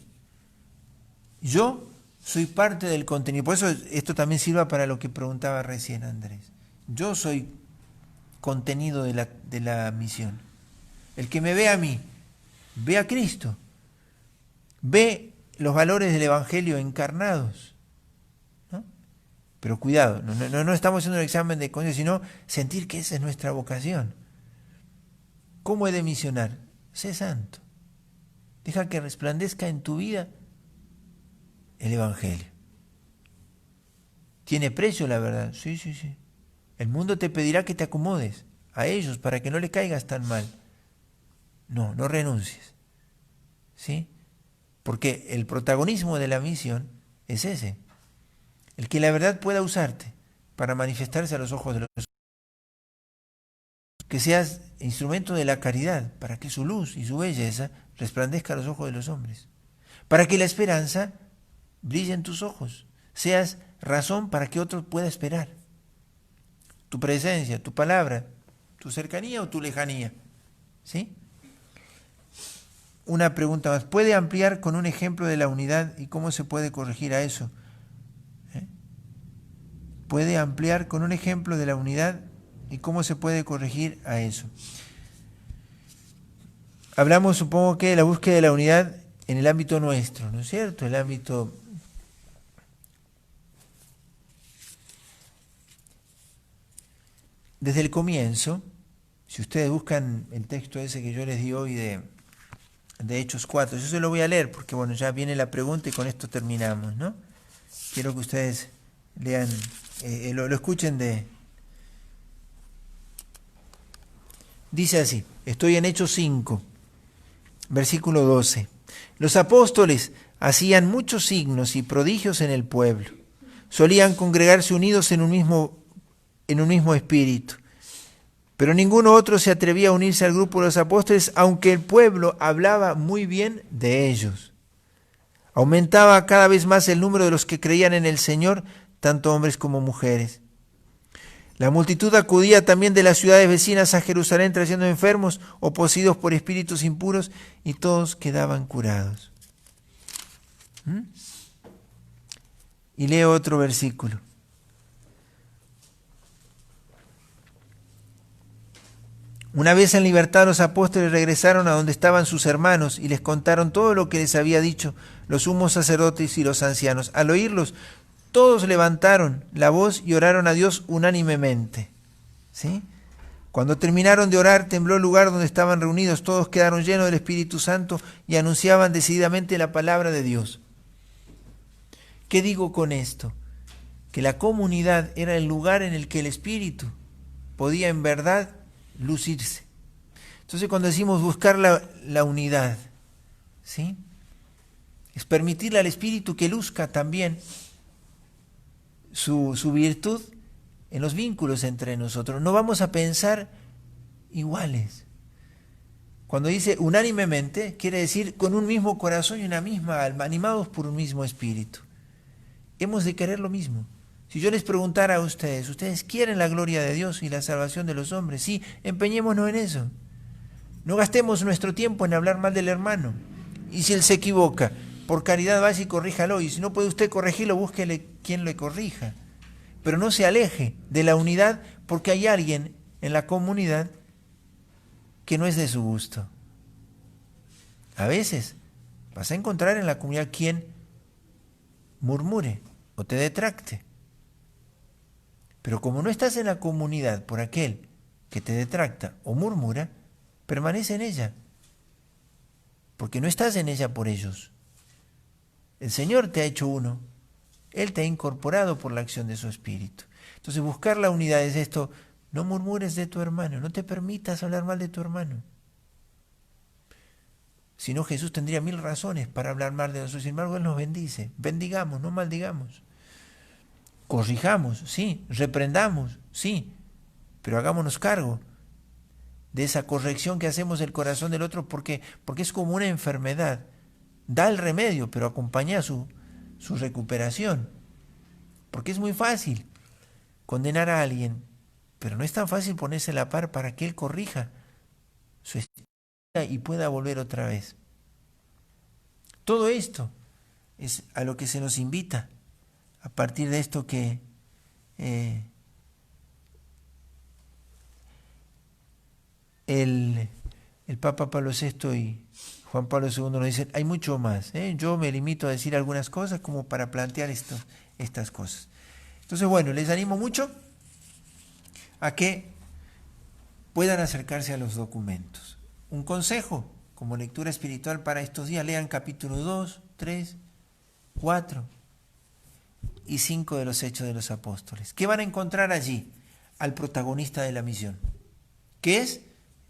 Yo soy parte del contenido, por eso esto también sirva para lo que preguntaba recién Andrés. Yo soy contenido de la misión. El que me ve a mí, ve a Cristo, ve los valores del Evangelio encarnados, ¿no? Pero cuidado, no estamos haciendo un examen de conciencia, sino sentir que esa es nuestra vocación. ¿Cómo he de misionar? Sé santo. Deja que resplandezca en tu vida el Evangelio. ¿Tiene precio la verdad? Sí. El mundo te pedirá que te acomodes a ellos para que no le caigas tan mal. No renuncies. ¿Sí? Porque el protagonismo de la misión es ese. El que la verdad pueda usarte para manifestarse a los ojos de los hombres. Que seas instrumento de la caridad, para que su luz y su belleza resplandezca a los ojos de los hombres. Para que la esperanza brille en tus ojos. Seas razón para que otro pueda esperar. Tu presencia, tu palabra, tu cercanía o tu lejanía. ¿Sí? Una pregunta más. ¿Puede ampliar con un ejemplo de la unidad y cómo se puede corregir a eso? ¿Puede ampliar con un ejemplo de la unidad y cómo se puede corregir a eso? Hablamos, supongo que, de la búsqueda de la unidad en el ámbito nuestro, ¿no es cierto? El ámbito... Desde el comienzo, si ustedes buscan el texto ese que yo les di hoy de Hechos 4, yo se lo voy a leer porque, bueno, ya viene la pregunta y con esto terminamos, ¿no? Quiero que ustedes lean, lo escuchen Dice así, estoy en Hechos 5, versículo 12. Los apóstoles hacían muchos signos y prodigios en el pueblo. Solían congregarse unidos en un mismo espíritu. Pero ninguno otro se atrevía a unirse al grupo de los apóstoles, aunque el pueblo hablaba muy bien de ellos. Aumentaba cada vez más el número de los que creían en el Señor, tanto hombres como mujeres. La multitud acudía también de las ciudades vecinas a Jerusalén trayendo enfermos o poseídos por espíritus impuros, y todos quedaban curados. Y leo otro versículo. Una vez en libertad los apóstoles regresaron a donde estaban sus hermanos y les contaron todo lo que les había dicho los sumos sacerdotes y los ancianos. Al oírlos, todos levantaron la voz y oraron a Dios unánimemente. ¿Sí? Cuando terminaron de orar, tembló el lugar donde estaban reunidos. Todos quedaron llenos del Espíritu Santo y anunciaban decididamente la palabra de Dios. ¿Qué digo con esto? Que la comunidad era el lugar en el que el Espíritu podía en verdad lucirse. Entonces, cuando decimos buscar la unidad, ¿sí? Es permitirle al Espíritu que luzca también su virtud en los vínculos entre nosotros. No vamos a pensar iguales. Cuando dice unánimemente, quiere decir con un mismo corazón y una misma alma, animados por un mismo espíritu. Hemos de querer lo mismo. Si yo les preguntara a ustedes, ¿ustedes quieren la gloria de Dios y la salvación de los hombres? Sí, empeñémonos en eso. No gastemos nuestro tiempo en hablar mal del hermano. Y si él se equivoca, por caridad vaya y corríjalo. Y si no puede usted corregirlo, búsquele quien le corrija. Pero no se aleje de la unidad porque hay alguien en la comunidad que no es de su gusto. A veces vas a encontrar en la comunidad quien murmure o te detracte. Pero como no estás en la comunidad por aquel que te detracta o murmura, permanece en ella. Porque no estás en ella por ellos. El Señor te ha hecho uno. Él te ha incorporado por la acción de su Espíritu. Entonces buscar la unidad es esto. No murmures de tu hermano. No te permitas hablar mal de tu hermano. Si no, Jesús tendría 1000 razones para hablar mal de nosotros. Sin embargo, Él nos bendice. Bendigamos, no maldigamos. Corrijamos, sí. Reprendamos, sí. Pero hagámonos cargo de esa corrección que hacemos del corazón del otro porque es como una enfermedad. Da el remedio, pero acompaña su recuperación. Porque es muy fácil condenar a alguien, pero no es tan fácil ponerse a la par para que él corrija su estilo y pueda volver otra vez. Todo esto es a lo que se nos invita a partir de esto que el Papa Pablo VI y Juan Pablo II nos dicen, hay mucho más. Yo me limito a decir algunas cosas como para plantear estas cosas. Entonces, bueno, les animo mucho a que puedan acercarse a los documentos. Un consejo como lectura espiritual para estos días, lean capítulo 2, 3, 4 y 5 de los Hechos de los Apóstoles. ¿Qué van a encontrar allí? Al protagonista de la misión, que es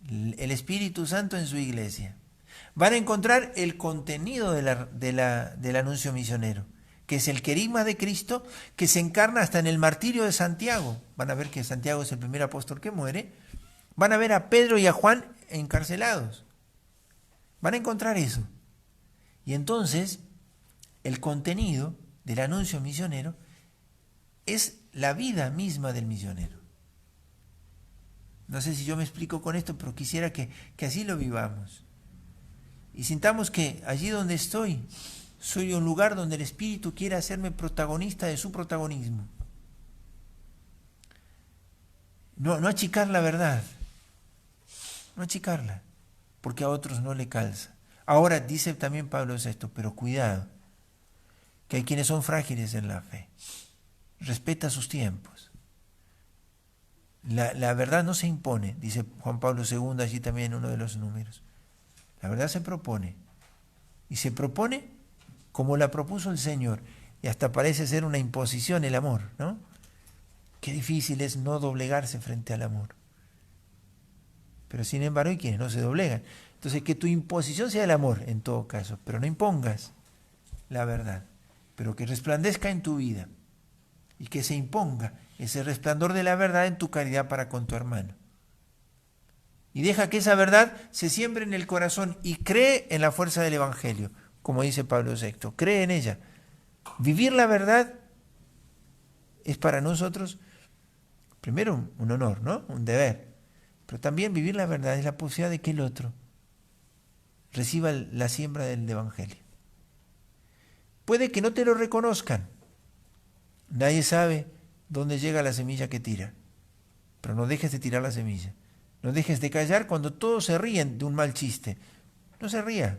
el Espíritu Santo en su iglesia. Van a encontrar el contenido del anuncio misionero, que es el querigma de Cristo, que se encarna hasta en el martirio de Santiago. Van a ver que Santiago es el primer apóstol que muere. Van a ver a Pedro y a Juan encarcelados. Van a encontrar eso. Y entonces, el contenido del anuncio misionero es la vida misma del misionero. No sé si yo me explico con esto, pero quisiera que así lo vivamos. Y sintamos que allí donde estoy, soy un lugar donde el Espíritu quiere hacerme protagonista de su protagonismo. No achicar la verdad, no achicarla, porque a otros no le calza. Ahora dice también Pablo VI, pero cuidado, que hay quienes son frágiles en la fe. Respeta sus tiempos. La verdad no se impone, dice Juan Pablo II allí también en uno de los números. La verdad se propone. Y se propone como la propuso el Señor. Y hasta parece ser una imposición el amor, ¿no? Qué difícil es no doblegarse frente al amor. Pero sin embargo hay quienes no se doblegan. Entonces que tu imposición sea el amor en todo caso, pero no impongas la verdad, pero que resplandezca en tu vida y que se imponga ese resplandor de la verdad en tu caridad para con tu hermano. Y deja que esa verdad se siembre en el corazón y cree en la fuerza del Evangelio, como dice Pablo VI, cree en ella. Vivir la verdad es para nosotros, primero, un honor, ¿no? Un deber. Pero también vivir la verdad es la posibilidad de que el otro reciba la siembra del Evangelio. Puede que no te lo reconozcan, Nadie sabe dónde llega la semilla que tira. Pero no dejes de tirar la semilla. No dejes de callar cuando todos se ríen de un mal chiste. No se ría.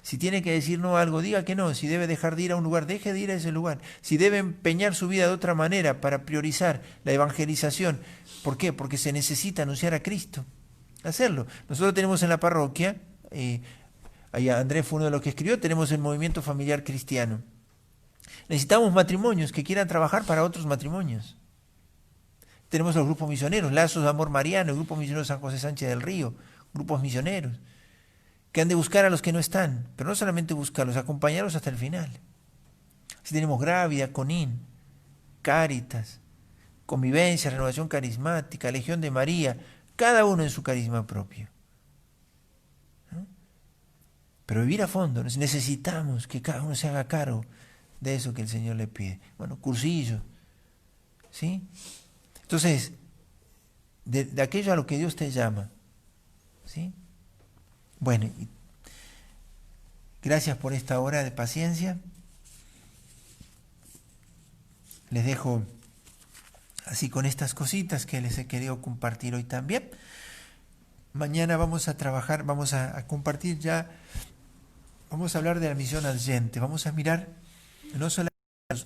Si tiene que decir no a algo, diga que no. Si debe dejar de ir a un lugar, deje de ir a ese lugar. Si debe empeñar su vida de otra manera para priorizar la evangelización, ¿por qué? Porque se necesita anunciar a Cristo. Hacerlo. Nosotros tenemos en la parroquia, ahí Andrés fue uno de los que escribió, tenemos el movimiento familiar cristiano. Necesitamos matrimonios que quieran trabajar para otros matrimonios. Tenemos los grupos misioneros, Lazos de Amor Mariano, el Grupo Misionero San José Sánchez del Río, grupos misioneros, que han de buscar a los que no están, pero no solamente buscarlos, acompañarlos hasta el final. Así tenemos Gravia, Conin, Cáritas, Convivencia, Renovación Carismática, Legión de María, cada uno en su carisma propio. ¿No? Pero vivir a fondo, necesitamos que cada uno se haga cargo de eso que el Señor le pide. Bueno, cursillo, ¿sí? Entonces, de aquello a lo que Dios te llama, ¿sí? Bueno, gracias por esta hora de paciencia. Les dejo así con estas cositas que les he querido compartir hoy también. Mañana vamos a trabajar, vamos a compartir ya, vamos a hablar de la misión adyente. Vamos a mirar no solamente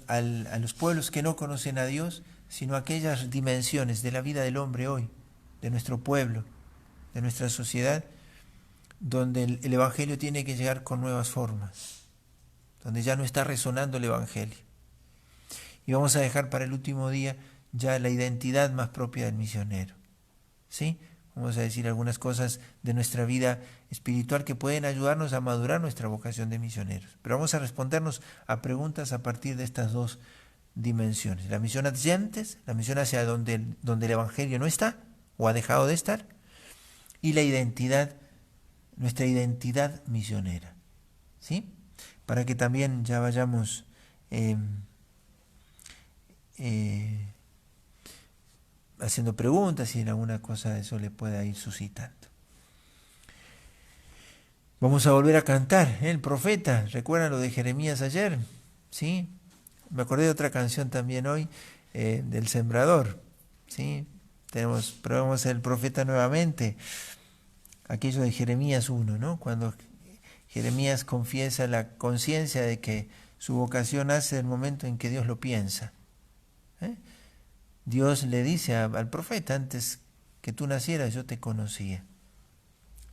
a los pueblos que no conocen a Dios, sino aquellas dimensiones de la vida del hombre hoy, de nuestro pueblo, de nuestra sociedad, donde el Evangelio tiene que llegar con nuevas formas, donde ya no está resonando el Evangelio. Y vamos a dejar para el último día ya la identidad más propia del misionero, ¿sí? Vamos a decir algunas cosas de nuestra vida espiritual que pueden ayudarnos a madurar nuestra vocación de misioneros. Pero vamos a respondernos a preguntas a partir de estas dos dimensiones. La misión adyentes, la misión hacia donde el Evangelio no está o ha dejado de estar, y la identidad, nuestra identidad misionera, ¿sí? Para que también ya vayamos haciendo preguntas y en alguna cosa de eso le pueda ir suscitando. Vamos a volver a cantar, el profeta, ¿recuerdan lo de Jeremías ayer? ¿Sí? Me acordé de otra canción también hoy, del Sembrador, ¿sí? Probamos el profeta nuevamente, aquello de Jeremías 1, ¿no? Cuando Jeremías confiesa la conciencia de que su vocación nace del momento en que Dios lo piensa. Dios le dice al profeta, antes que tú nacieras yo te conocía.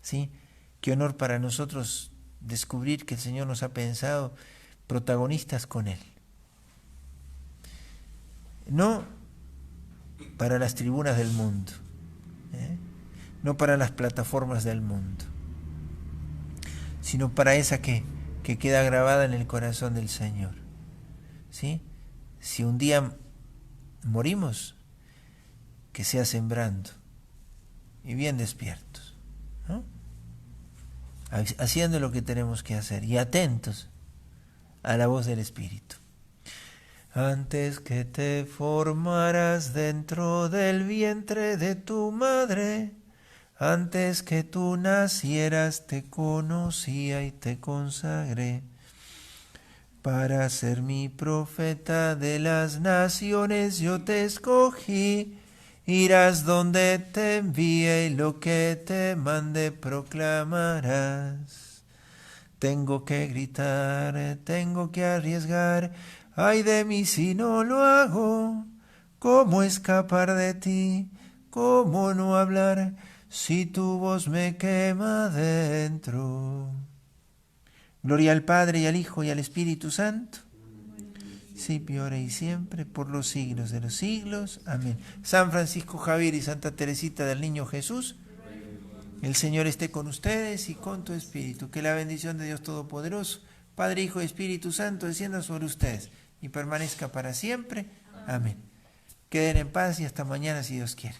¿Sí? Qué honor para nosotros descubrir que el Señor nos ha pensado protagonistas con Él. No para las tribunas del mundo, no para las plataformas del mundo, sino para esa que queda grabada en el corazón del Señor. ¿Sí? Si un día morimos, que sea sembrando y bien despiertos, ¿no? Haciendo lo que tenemos que hacer y atentos a la voz del Espíritu. Antes que te formaras dentro del vientre de tu madre, antes que tú nacieras te conocía y te consagré. Para ser mi profeta de las naciones yo te escogí, irás donde te envíe y lo que te mande proclamarás. Tengo que gritar, tengo que arriesgar, ay de mí si no lo hago. ¿Cómo escapar de ti? ¿Cómo no hablar si tu voz me quema dentro? Gloria al Padre y al Hijo y al Espíritu Santo, sí, ahora y siempre, por los siglos de los siglos. Amén. San Francisco Javier y Santa Teresita del Niño Jesús, el Señor esté con ustedes y con tu espíritu. Que la bendición de Dios Todopoderoso, Padre, Hijo y Espíritu Santo, descienda sobre ustedes y permanezca para siempre. Amén. Queden en paz y hasta mañana si Dios quiere.